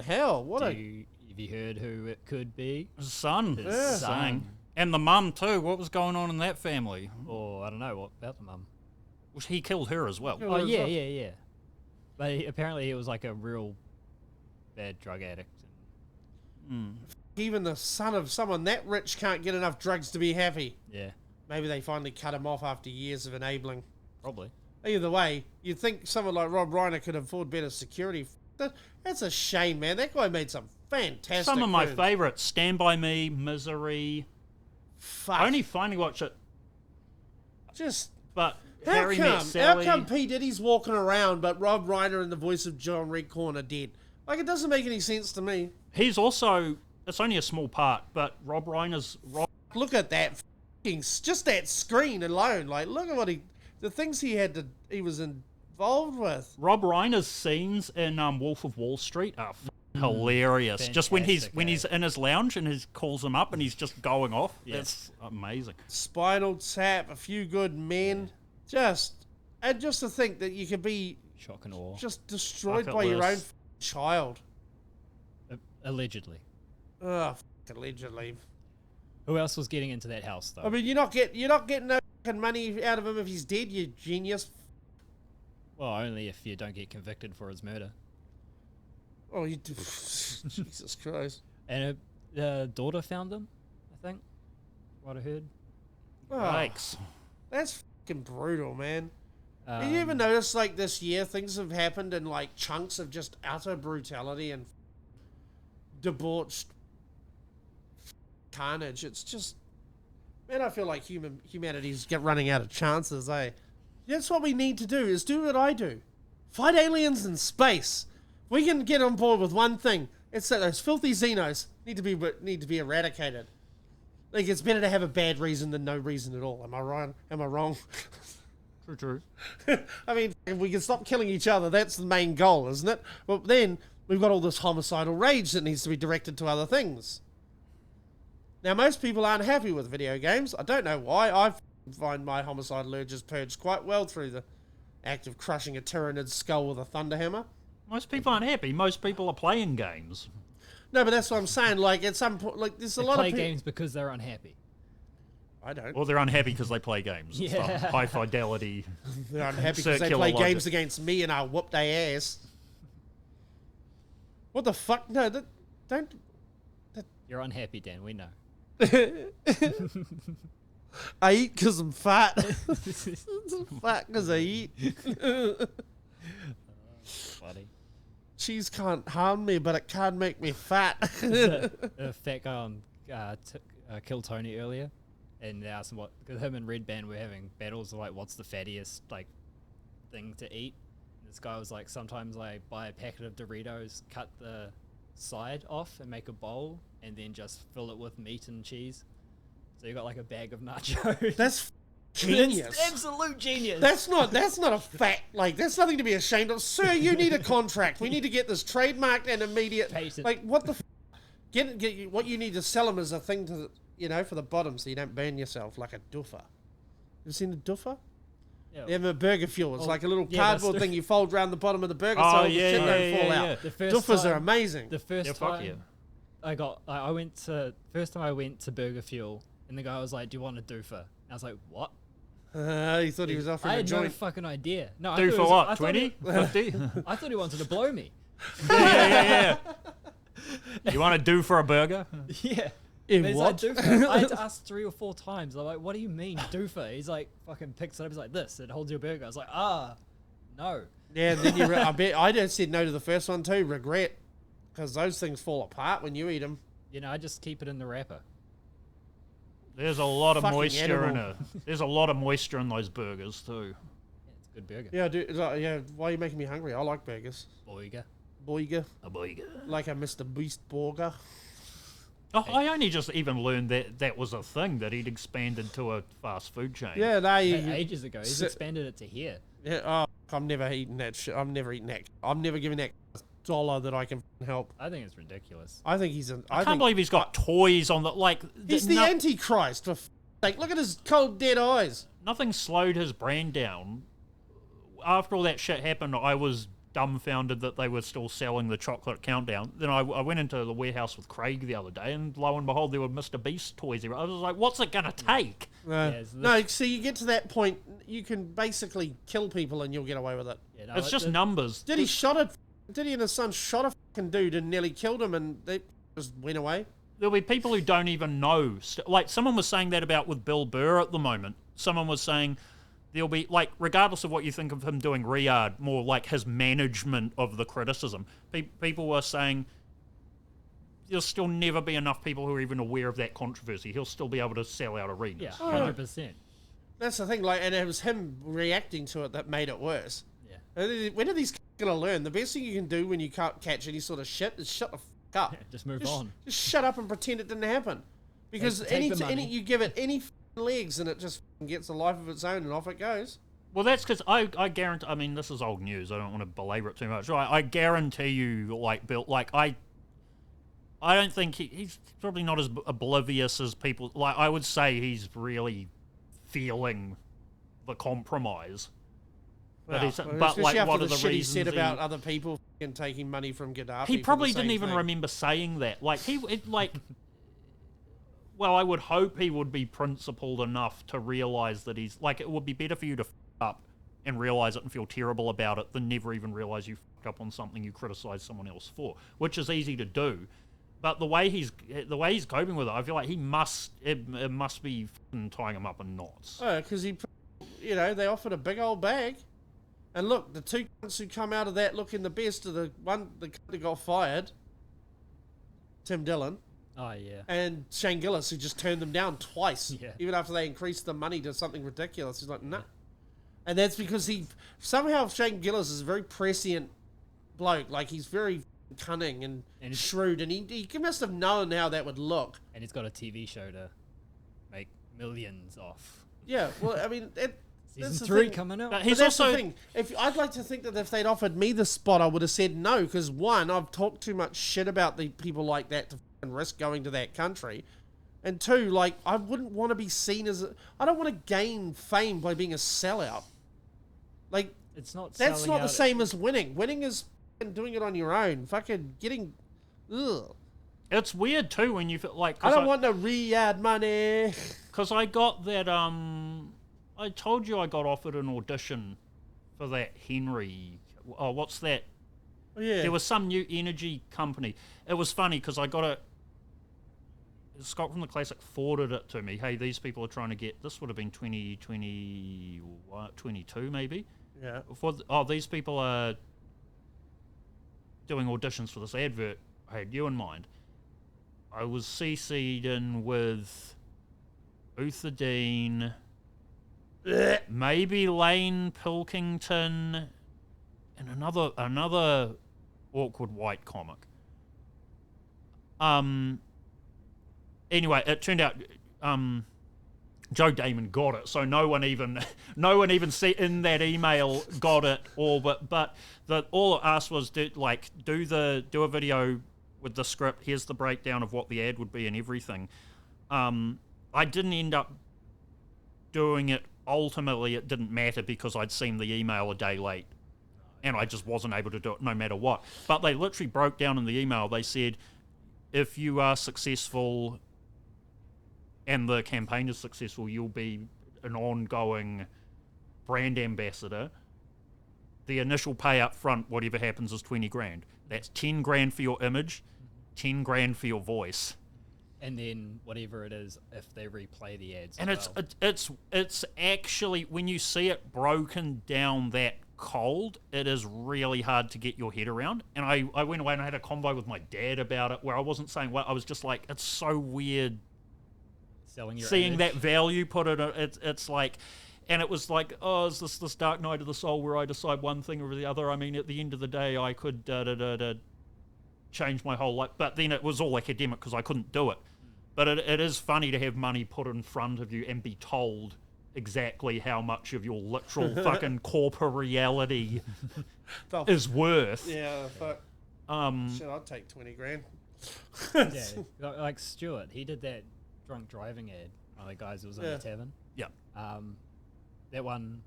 Hell, what Have a you heard who it could be? His son. His Yeah. son. And the mum, too. What was going on in that family? Or I don't know, what about the mum? Well, he killed her as well. Killed Oh her as yeah, well. yeah. But apparently he was like a real bad drug addict. even the son of someone that rich can't get enough drugs to be happy. Yeah, Maybe they finally cut him off after years of enabling. probably. Either way, you'd think someone like Rob Reiner could afford better security. That's a shame, man. That guy made some fantastic Some of my films. favourites: Stand By Me, Misery. Fuck. I only finally watched it, Just but how Harry Met come? Sally. How come P Diddy's walking around, but Rob Reiner and the voice of John Redcorn are dead? Like, it doesn't make any sense to me. He's also. It's only a small part, but Rob Reiner's. Look at that, just that screen alone. Like, look at what the things he was involved with. Rob Reiner's scenes in Wolf of Wall Street are hilarious. Just when he's Fantastic, in his lounge and he calls him up and he's just going off. Yeah. That's amazing. Spinal Tap, A Few Good Men. Just to think that you could be Shock and awe. just destroyed Bucket by your own list. child. Allegedly. Ugh, allegedly. Who else was getting into that house though? I mean, you're not getting no fucking money out of him if he's dead, you genius. Well, only if you don't get convicted for his murder. Oh, you do. Jesus Christ. And the daughter found him, I think. What I heard. Oh, Yikes. that's fucking brutal, man. Um, Have you ever noticed, like, this year, things have happened in, like, chunks of just utter brutality and debauched carnage. It's just, man, I feel like humanity's running out of chances, eh? That's what we need to do, is do what I do. Fight aliens in space. We can get on board with one thing. It's that those filthy xenos need to be eradicated. Like, it's better to have a bad reason than no reason at all. Am I right? Am I wrong? True. I mean, if we can stop killing each other, that's the main goal, isn't it? Well, then we've got all this homicidal rage that needs to be directed to other things. Now, most people aren't happy with video games. I don't know why. I find my homicidal urges purged quite well through the act of crushing a tyrannid's skull with a thunderhammer. Most people aren't happy. Most people are playing games. No, but that's what I'm saying. Like, at some point, like, there's a lot of people... play games because they're unhappy. I don't. Or they're unhappy because they play games. Yeah. Stuff. High fidelity. They're unhappy because they play games against me and I'll whoop their ass. What the fuck? No, don't... You're unhappy, Dan. We know. I eat because I'm fat. Fat because I eat. Funny. Cheese can't harm me, but it can make me fat. A fat guy on killed Tony earlier, and they asked him because him and Red Band were having battles of like, what's the fattiest like thing to eat? And this guy was like, sometimes I buy a packet of Doritos, cut the side off and make a bowl, and then just fill it with meat and cheese. So you got like a bag of nachos. That's genius. It's absolute genius. That's not a fact. Like, that's nothing to be ashamed of. Sir, you need a contract. We need to get this trademarked and immediate. Patent. Like, what the get what you need to sell them as a thing to, for the bottom so you don't burn yourself like a doofer. You seen a doofer? Yeah. They have a burger fuel. It's like a little yeah, cardboard thing you fold around the bottom of the burger so the shit don't fall out. The first Doofers time- are amazing. The first Yeah, fuck time yeah. I went to Burger Fuel, and the guy was like, "Do you want a doofer?" And I was like, "What?" He thought he was I offering a had no joint. fucking idea. No, I Do thought for it was- what? I thought 20? 50? I thought he wanted to blow me. Yeah. You want to do for a burger? Yeah. In And he's what? like, "Doofer." I had to ask 3 or 4 times. I'm like, "What do you mean, doofer?" He's like, fucking picks it up. He's like, "This. It holds your burger." I was like, no. Yeah, and then I bet I just said no to the first one too. Regret, because those things fall apart when you eat them. You know, I just keep it in the wrapper. There's a lot of Fucking moisture animal. there's a lot of moisture in those burgers too. Yeah, it's a good burger. Yeah, dude. Yeah, why are you making me hungry? I like burgers. Boiga. Boiger, A burger. like a Mr. Beast burger. Oh, I only just even learned that was a thing, that he'd expanded to a fast food chain. Yeah, no, Ages ago. He's So- expanded it to here. yeah. Oh, I'm never eating that shit. I'm never eating that. I'm never giving that dollar that I can help. I think it's ridiculous. I think he's an. I can't believe he's got toys on the he's the Antichrist. For sake, look at his cold dead eyes. Nothing slowed his brand down. After all that shit happened, I was dumbfounded that they were still selling the chocolate countdown. Then I went into the warehouse with Craig the other day, and lo and behold, there were Mr. Beast toys. I was like, what's it going to take? it's No, so you get to that point, you can basically kill people and you'll get away with it. Yeah, no, It's just numbers. Diddy and his son shot a fucking dude and nearly killed him, and they just went away. There'll be people who don't even know. Like, someone was saying that about with Bill Burr at the moment. Someone was saying there'll be, like, regardless of what you think of him doing Riyadh, more like his management of the criticism, people were saying there'll still never be enough people who are even aware of that controversy. He'll still be able to sell out arenas. Yeah, 100%. That's the thing, like, and it was him reacting to it that made it worse. Yeah. When are these gonna learn? The best thing you can do when you can't catch any sort of shit is shut the fuck up. Just move on. Just shut up and pretend it didn't happen. Because Take the money. you give it any legs and it just gets a life of its own and off it goes. Well, that's because I guarantee. I mean, this is old news. I don't want to belabor it too much. I guarantee you, like Bill, like I don't think he's probably not as oblivious as people. Like, I would say he's really feeling the compromise. But, Especially like, after what the are the shit he reasons said about other people and taking money from Gaddafi? He for probably the same didn't even thing. remember saying that. Like, well, I would hope he would be principled enough to realize that he's, like, it would be better for you to f up and realize it and feel terrible about it than never even realize you fucked up on something you criticized someone else for, which is easy to do. But the way he's coping with it, I feel like it must be f***ing tying him up in knots. Oh, because they offered a big old bag. And look, the two cunts who come out of that looking the best are the cunt that got fired, Tim Dillon, Oh, yeah. And Shane Gillis, who just turned them down twice, Yeah. even after they increased the money to something ridiculous. He's like, nah. And that's because somehow Shane Gillis is a very prescient bloke. Like, he's very cunning and shrewd, and he must have known how that would look. And he's got a TV show to make millions off. Yeah, well, I mean, Season 3 coming out. But But that's the thing. I'd like to think that if they'd offered me the spot, I would have said no, because one, I've talked too much shit about the people like that to risk going to that country, and two, like, I wouldn't want to be seen as I don't want to gain fame by being a sellout. Like, It's not. that's selling not the out. same as winning. Winning is doing it on your own. Fucking getting. Ugh. It's weird too when you feel like. I don't want no Riyadh money. Because I got that. I told you I got offered an audition for that Henry. Oh, what's that? Oh, yeah. There was some new energy company. It was funny because I got it. Scott from the Classic forwarded it to me. Hey, these people are trying to get. This would have been 2022 maybe. Yeah. These people are doing auditions for this advert. I had you in mind. I was CC'd in with Uther Dean, maybe Lane Pilkington, and another awkward white comic. Anyway, it turned out Joe Damon got it, so no one even see in that email got it. All it asked was do a video with the script. Here's the breakdown of what the ad would be and everything. I didn't end up doing it. Ultimately, it didn't matter because I'd seen the email a day late, and I just wasn't able to do it no matter what. But they literally broke down in the email. They said, if you are successful and the campaign is successful, you'll be an ongoing brand ambassador. The initial pay up front, whatever happens, is 20 grand. That's 10 grand for your image, 10 grand for your voice. And then whatever it is, if they replay the ads. And it's actually, when you see it broken down that cold, it is really hard to get your head around. And I went away and I had a convo with my dad about it, where I wasn't saying well, I was just like, it's so weird selling your seeing image. that value put in it. It's like, and it was like, oh, is this dark night of the soul where I decide one thing over the other? I mean, at the end of the day, I could change my whole life, but then it was all academic because I couldn't do it. But it is funny to have money put in front of you and be told exactly how much of your literal fucking corporeality is worth. Yeah, fuck. Shit, I'd take 20 grand. Yeah, like Stuart, he did that drunk driving ad. One of the guys that was in the tavern. Yeah. That one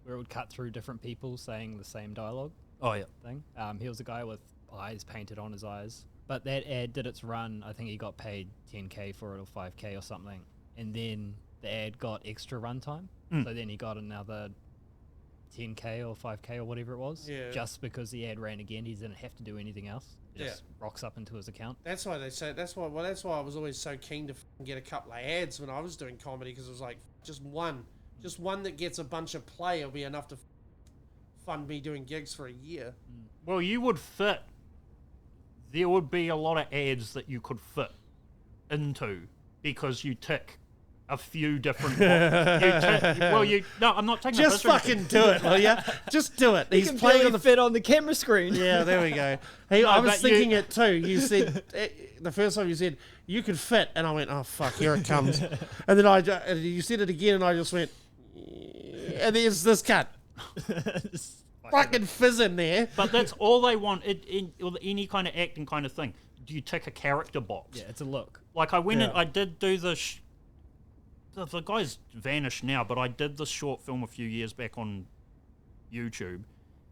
where it would cut through different people saying the same dialogue. Oh yeah. Thing. He was a guy with eyes painted on his eyes. But that ad did its run. I think he got paid 10K for it or 5K or something. And then the ad got extra runtime. So then he got another 10K or 5K or whatever it was. Yeah. Just because the ad ran again, he didn't have to do anything else. It just rocks up into his account. That's why they say. That's why I was always so keen to get a couple of ads when I was doing comedy, because it was like just one that gets a bunch of play will be enough to fund me doing gigs for a year. Well, you would fit. There would be a lot of ads that you could fit into because you tick a few different boxes. No, I'm not taking Just fucking do it, will ya? Just do it. He's playing on the fit on the camera screen. Yeah, there we go. Hey, I was thinking it too. You said the first time you said you could fit, and I went, "Oh fuck, here it comes." And then you said it again, and I just went, and there's this cut. Fucking fizz in there. But that's all they want in any kind of acting kind of thing. Do you tick a character box? Yeah, it's a look. Like I went and I did do the guy's vanished now, but I did this short film a few years back on YouTube,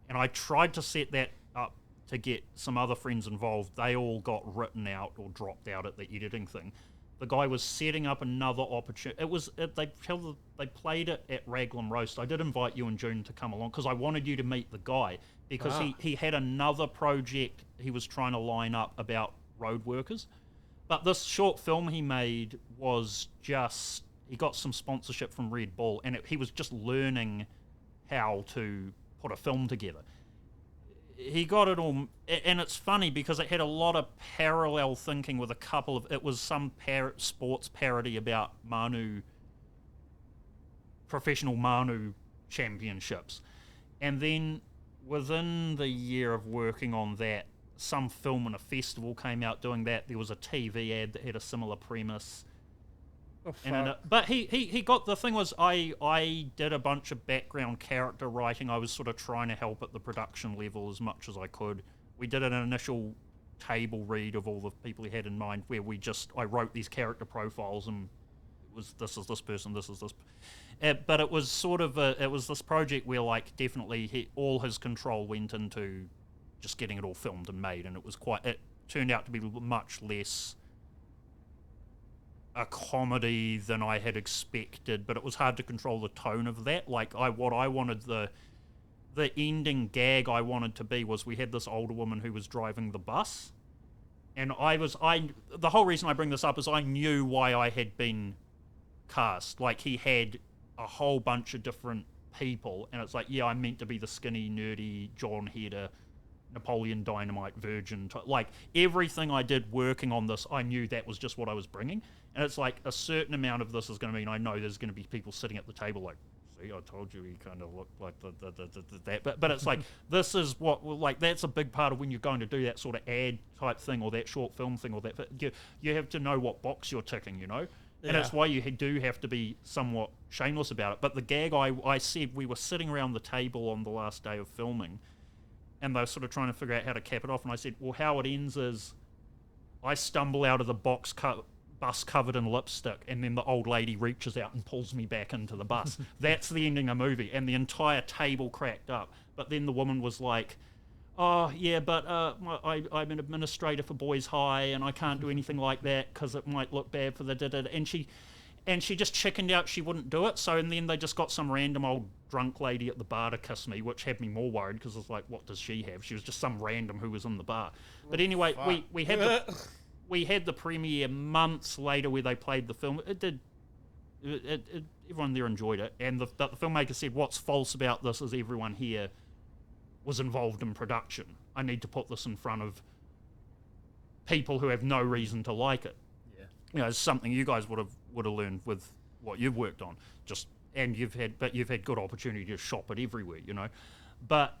and I tried to set that up to get some other friends involved. They all got written out or dropped out at the editing thing. The guy was setting up another opportunity. They played it at Raglan Roast. I did invite you in June to come along because I wanted you to meet the guy, because he had another project he was trying to line up about road workers. But this short film he made was just, he got some sponsorship from Red Bull, and he was just learning how to put a film together. he got it all, and it's funny because it had a lot of parallel thinking with a couple of, it was some sports parody about professional Manu championships. And then within the year of working on that, some film and a festival came out doing that. There was a TV ad that had a similar premise. Oh, But he got, the thing was, I did a bunch of background character writing. I was sort of trying to help at the production level as much as I could. We did an initial table read of all the people he had in mind, where I wrote these character profiles, and it was, this is this person, this is this. But it was sort of it was this project where, like, definitely all his control went into just getting it all filmed and made, and it turned out to be much less a comedy than I had expected, but it was hard to control the tone of that. Like, what I wanted, the ending gag I wanted to be was, we had this older woman who was driving the bus, and the whole reason I bring this up is I knew why I had been cast. Like, he had a whole bunch of different people, and it's like, yeah, I'm meant to be the skinny, nerdy, John Heder, Napoleon Dynamite virgin. Like, everything I did working on this, I knew that was just what I was bringing. And it's like, a certain amount of this is going to mean I know there's going to be people sitting at the table like, see, I told you he kind of looked like that. But it's like, this is what, like, that's a big part of when you're going to do that sort of ad type thing, or that short film thing, or that. You have to know what box you're ticking, you know? And that's why you do have to be somewhat shameless about it. But the gag I said, we were sitting around the table on the last day of filming, and they were sort of trying to figure out how to cap it off. And I said, well, how it ends is I stumble out of the bus covered in lipstick, and then the old lady reaches out and pulls me back into the bus. That's the ending of the movie. And the entire table cracked up. But then the woman was like, oh, yeah, but I'm an administrator for Boys High, and I can't do anything like that because it might look bad for the did. And she just chickened out. She wouldn't do it. So, and then they just got some random old drunk lady at the bar to kiss me, which had me more worried, because it's like, what does she have? She was just some random who was in the bar. But anyway, we had the premiere months later where they played the film. Everyone there enjoyed it. And the filmmaker said, what's false about this is everyone here was involved in production. I need to put this in front of people who have no reason to like it. Yeah, you know, it's something you guys would have learned with what you've worked on. You've had good opportunity to shop it everywhere, you know. But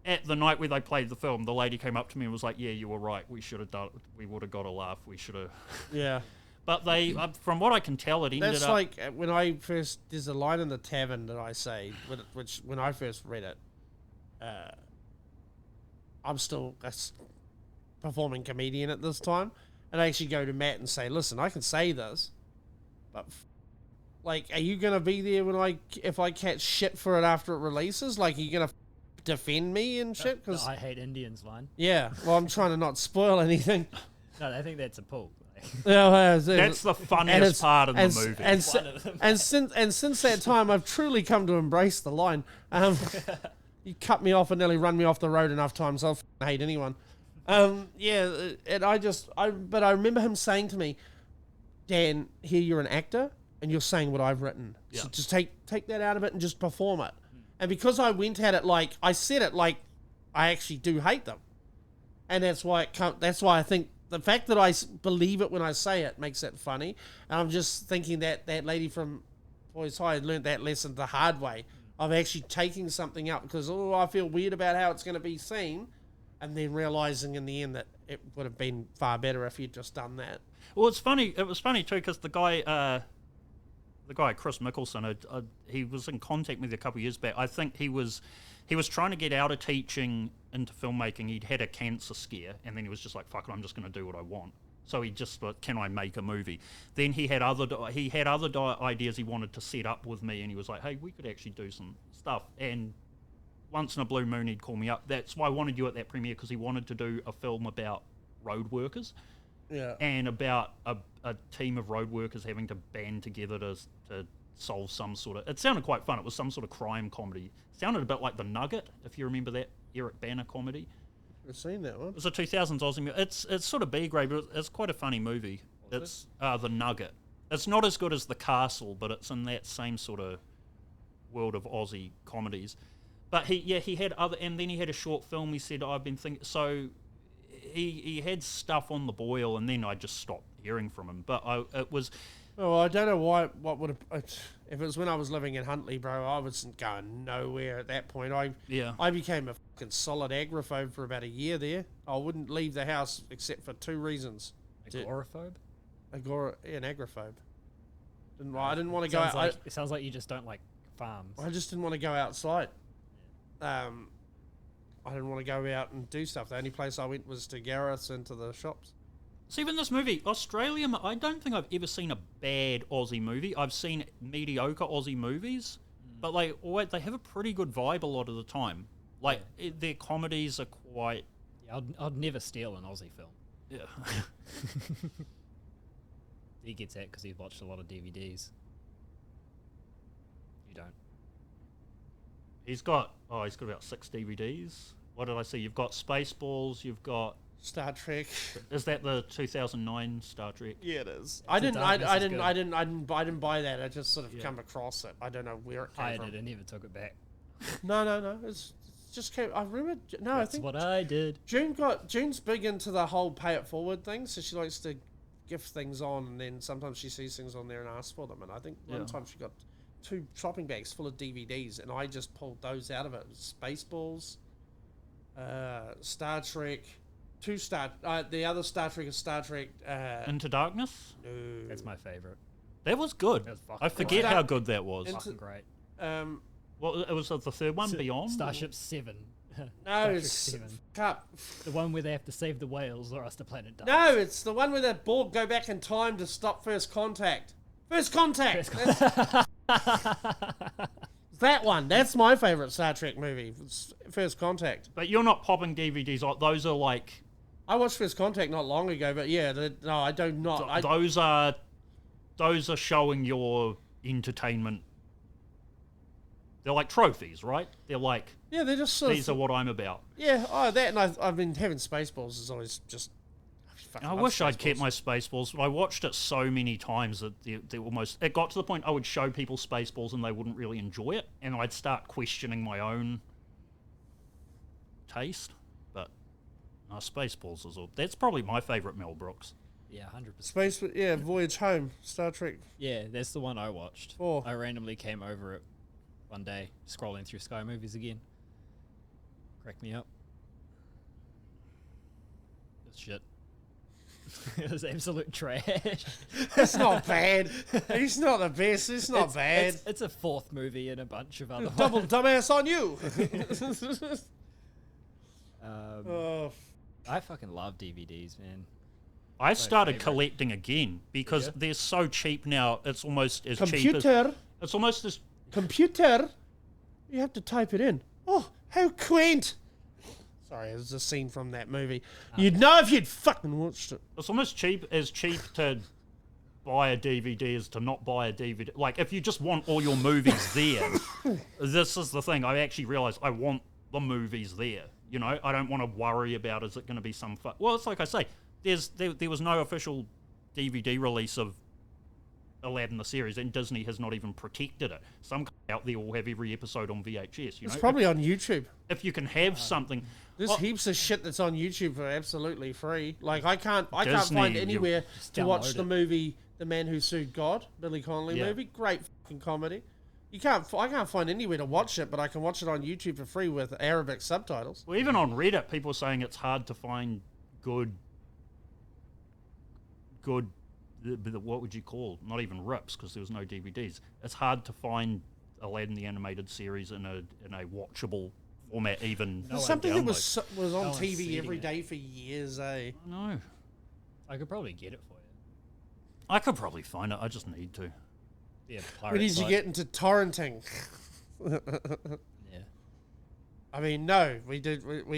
at the night where they played the film, the lady came up to me and was like, "Yeah, you were right. We should have done. We would have got a laugh. We should have." Yeah. But they, from what I can tell, it ended up... That's like when I first... There's a line in the tavern that I say, which when I first read it, I'm still a performing comedian at this time, and I actually go to Matt and say, listen, I can say this, but like, are you going to be there if I catch shit for it after it releases? Like, are you going to defend me and shit? Because I hate Indians line. Yeah, well, I'm trying to not spoil anything. No, I think that's a pull. That's the funniest part of the movie. And since that time, I've truly come to embrace the line. You cut me off and nearly run me off the road enough times. I'll hate anyone. Yeah, and but I remember him saying to me, Dan, here you're an actor and you're saying what I've written. Yeah. So just take that out of it and just perform it. And because I went at it like, I said it like I actually do hate them. And that's why I think the fact that I believe it when I say it makes it funny. And I'm just thinking that lady from Boys High learned that lesson the hard way of actually taking something out because, I feel weird about how it's going to be seen, and then realizing in the end that it would have been far better if you'd just done that. Well, it's funny. It was funny too because the guy Chris Mickelson, he was in contact with me a couple of years back. I think he was trying to get out of teaching into filmmaking. He'd had a cancer scare, and then he was just like, "Fuck it, I'm just going to do what I want." So he just like, "Can I make a movie?" Then he had other ideas he wanted to set up with me, and he was like, "Hey, we could actually do some stuff." And once in a blue moon, he'd call me up. That's why I wanted you at that premiere, because he wanted to do a film about road workers. Yeah. And about a team of road workers having to band together to solve some sort of... It sounded quite fun. It was some sort of crime comedy. It sounded a bit like The Nugget, if you remember that Eric Bana comedy. I've seen that one. It was a 2000s Aussie movie. It's sort of B-grade, but it's quite a funny movie. It's The Nugget. It's not as good as The Castle, but it's in that same sort of world of Aussie comedies. But he had other, and then he had a short film. He said, "I've been thinking." So he had stuff on the boil, and then I just stopped hearing from him. But it was. Oh, I don't know why. What would have? If it was when I was living in Huntly, bro, I wasn't going nowhere at that point. I became a fucking solid agoraphobe for about a year there. I wouldn't leave the house except for 2 reasons. Agoraphobe? An agoraphobe. I didn't want to go out. It sounds like you just don't like farms. I just didn't want to go outside. I didn't want to go out and do stuff. The only place I went was to Gareth's and to the shops. See, even this movie, Australia, I don't think I've ever seen a bad Aussie movie. I've seen mediocre Aussie movies, but they have a pretty good vibe a lot of the time. Their comedies are quite... Yeah, I'd never steal an Aussie film. Yeah. He gets that because he's watched a lot of DVDs. You don't. He's got about 6 DVDs. What did I see? You've got Spaceballs, you've got... Star Trek. Is that the 2009 Star Trek? Yeah, it is. I didn't buy that. I just sort of come across it. I don't know where it came from. I never took it back. No. It's just came. I remember. No, That's I think what I did. June's big into the whole pay it forward thing, so she likes to gift things on, and then sometimes she sees things on there and asks for them. And I think one time she got 2 shopping bags full of DVDs, and I just pulled those out of it. Spaceballs, Star Trek. The other Star Trek is Star Trek... Into Darkness? No. That's my favourite. That was good. That was I forget how good that was. Fucking great. Well, it was the third one, Beyond? Starship 7. No, it's... 7. Cup. The one where they have to save the whales or else the planet dies. No, it's the one where the Borg go back in time to stop First Contact. First Contact! That one. That's my favourite Star Trek movie. First Contact. But you're not popping DVDs. Those are like... I watched First Contact not long ago, but yeah, no, I do not. Those are showing your entertainment. They're like trophies, right? They're like... Yeah, they're just these are what I'm about. Yeah, that, and I've been having Spaceballs is always just... I wish I'd kept my Spaceballs, but I watched it so many times that it got to the point I would show people Spaceballs and they wouldn't really enjoy it, and I'd start questioning my own taste. But Spaceballs that's probably my favourite Mel Brooks. Yeah, 100%. Voyage Home, Star Trek. Yeah, that's the one I watched. Oh. I randomly came over it one day, scrolling through Sky Movies again. Cracked me up. It's shit. It was absolute trash. It's not bad. It's not the best. It's not bad. It's a 4th movie and a bunch of other Double dumbass on you. I fucking love DVDs, man. I started collecting again because they're so cheap now. It's almost as cheap as... It's almost as... Computer? You have to type it in. Oh, how quaint. Sorry, it was a scene from that movie. You'd know if you'd fucking watched it. It's almost cheap to buy a DVD as to not buy a DVD. Like, if you just want all your movies there, this is the thing. I actually realised I want the movies there. You know, I don't want to worry about is it going to be some... Well, it's like I say, there was no official DVD release of Aladdin the series, and Disney has not even protected it. Some out there will have every episode on VHS. It's probably on YouTube. If you can have something... There's heaps of shit that's on YouTube for absolutely free. Like, I can't find anywhere to watch the movie The Man Who Sued God, Billy Connolly movie. Great fucking comedy. I can't find anywhere to watch it, but I can watch it on YouTube for free with Arabic subtitles. Well, even on Reddit, people are saying it's hard to find good, what would you call? Not even rips, because there was no DVDs. It's hard to find Aladdin the animated series in a watchable format, even. Something that was on TV every day for years, eh? I know. I could probably get it for you. I could probably find it. I just need to. Yeah, we need to get into torrenting. Yeah. I mean, no, we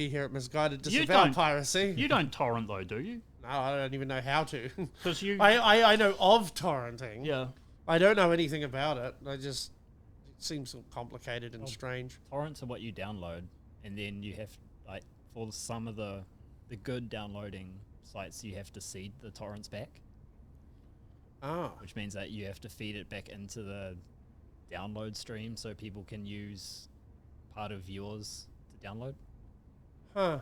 here at Misguided disavow piracy. You don't torrent though, do you? No, I don't even know how to. Because you, I know of torrenting. Yeah. I don't know anything about it. It seems so complicated and strange. Torrents are what you download, and then you have for some of the good downloading sites, you have to seed the torrents back. Oh. Which means that you have to feed it back into the download stream so people can use part of yours to download. Huh.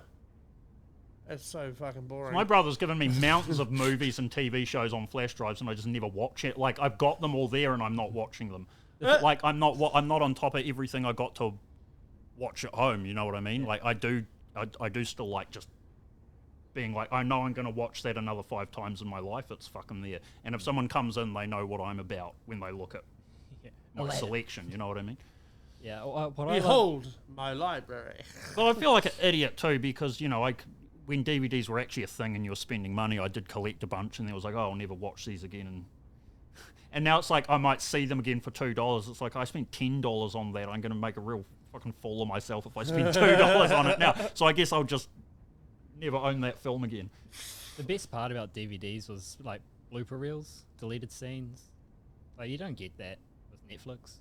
That's so fucking boring. My brother's given me mountains of movies and TV shows on flash drives, and I just never watch it. Like, I've got them all there, and I'm not watching them. Like, I'm not on top of everything I got to watch at home. You know what I mean? Yeah. Like, I do still like just being like, I know I'm going to watch that another 5 times in my life. It's fucking there. And if someone comes in, they know what I'm about when they look at my selection. You know what I mean? Yeah. Behold my library. Well, I feel like an idiot too, because, you know, when DVDs were actually a thing and you were spending money, I did collect a bunch, and then it was like, oh, I'll never watch these again. And now it's like I might see them again for $2. It's like I spent $10 on that. I'm going to make a real fucking fool of myself if I spend $2 on it now. So I guess I'll just never own that film again. The best part about DVDs was like blooper reels, deleted scenes. Like, you don't get that with Netflix.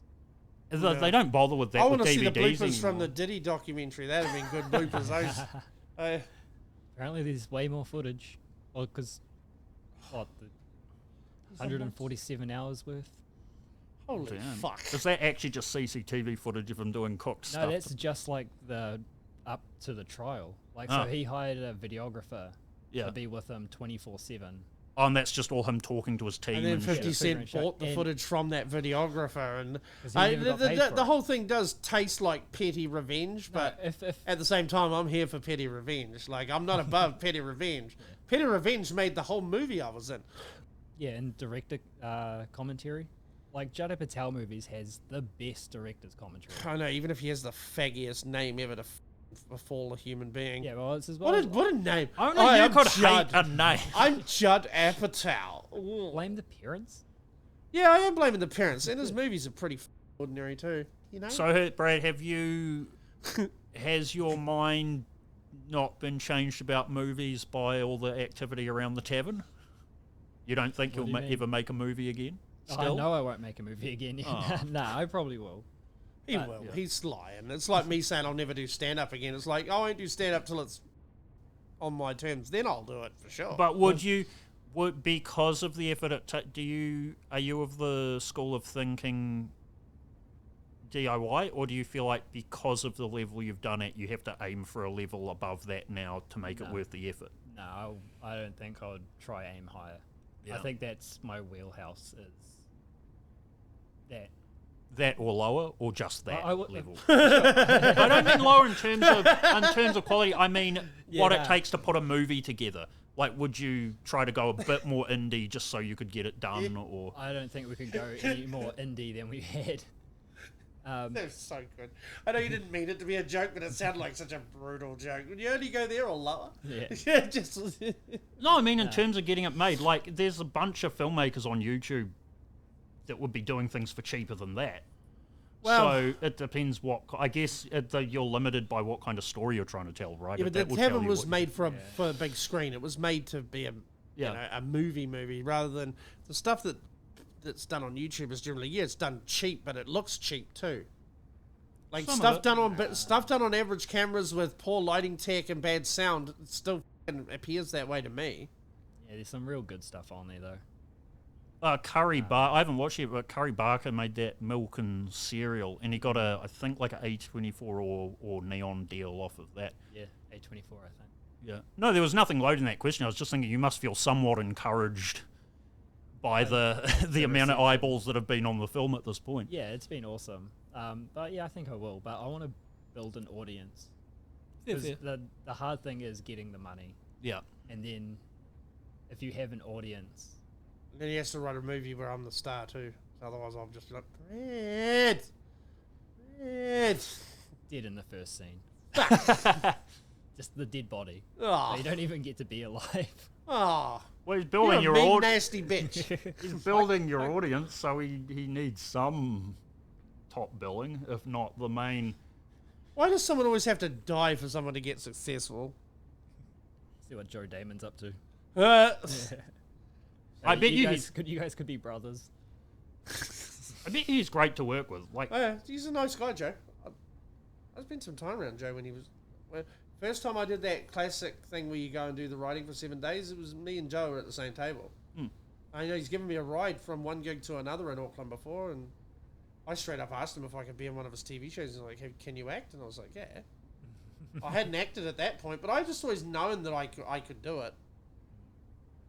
They don't bother with that with DVDs. I want to see the bloopers anymore. From the Diddy documentary. That'd have been good bloopers. Apparently there's way more footage. Well, because, the 147 hours worth? Holy fuck. Is that actually just CCTV footage of him doing cooked stuff? No, that's just like the up to the trial. Like, so he hired a videographer to be with him 24/7. Oh, and that's just all him talking to his team. And then 50 Cent bought the footage from that videographer. And the whole thing does taste like petty revenge, but at the same time, I'm here for petty revenge. Like, I'm not above petty revenge. Yeah. Petty revenge made the whole movie I was in. Yeah, and director commentary. Like, Judd Apatow movies has the best director's commentary. I know, even if he has the faggiest name ever to befall a human being. Yeah, well, it's as well. What a name! Only you could hate a name. I'm Judd Apatow. Blame the parents. Yeah, I am blaming the parents, and his movies are pretty ordinary too. You know. So, Brad, has your mind not been changed about movies by all the activity around the tavern? You don't think you'll ever make a movie again? I know I won't make a movie again. Oh. Nah, I probably will. He will. Yeah. He's lying. It's like me saying I'll never do stand-up again. It's like, I won't do stand-up till it's on my terms. Then I'll do it for sure. But because of the effort are you of the school of thinking DIY, or do you feel like because of the level you've done it, you have to aim for a level above that now to make it worth the effort? No, I don't think I would try aim higher. Yeah. I think that's my wheelhouse is that. That or lower, or just that level? I don't mean lower in terms of quality. I mean what it takes to put a movie together. Like, would you try to go a bit more indie just so you could get it done? Yeah. Or I don't think we could go any more indie than we had. They're so good. I know you didn't mean it to be a joke, but it sounded like such a brutal joke. Would you only go there or lower? Yeah. Just. No, I mean in terms of getting it made. Like, there's a bunch of filmmakers on YouTube that would be doing things for cheaper than that. Well, so it depends what. I guess you're limited by what kind of story you're trying to tell, right? Yeah, but the tavern was made for a big screen. It was made to be a movie rather than the stuff that's done on YouTube is generally it's done cheap, but it looks cheap too. Like stuff done on average cameras with poor lighting tech and bad sound, it still appears that way to me. Yeah, there's some real good stuff on there though. I haven't watched it, but Curry Barker made that milk and cereal, and he got I think like an A24 or Neon deal off of that. Yeah, A24, I think. Yeah. No, there was nothing loaded in that question. I was just thinking you must feel somewhat encouraged by the amount of eyeballs that have been on the film at this point. Yeah, it's been awesome. But yeah, I think I will. But I want to build an audience. Because the hard thing is getting the money. Yeah. And then if you have an audience... Then he has to write a movie where I'm the star too. Otherwise, I'll just be like, Brad. Dead in the first scene. Just the dead body. Oh. So you don't even get to be alive. Oh. Well, he's building your audience. Nasty bitch. He's building your audience, so he needs some top billing, if not the main. Why does someone always have to die for someone to get successful? See what Joe Damon's up to. I bet you guys could be brothers. I bet he's great to work with. Like, he's a nice guy, Joe. I spent some time around Joe when he was. First time I did that classic thing where you go and do the writing for 7 days, it was me and Joe were at the same table. I know he's given me a ride from one gig to another in Auckland before, and I straight up asked him if I could be in one of his TV shows. And like, hey, can you act? And I was like, yeah. I hadn't acted at that point, but I just always known that I could do it.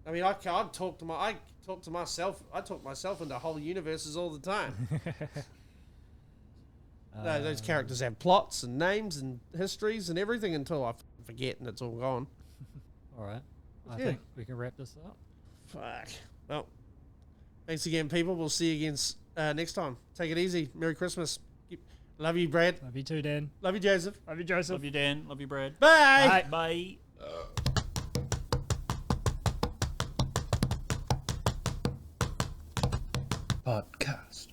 I mean, I talk myself into whole universes all the time. No, those characters have plots and names and histories and everything until I forget and it's all gone. All right. I think we can wrap this up. Fuck. Well, thanks again, people. We'll see you again next time. Take it easy. Merry Christmas. Love you, Brad. Love you too, Dan. Love you, Joseph. Love you, Joseph. Love you, Dan. Love you, Brad. Bye. Bye. Podcast.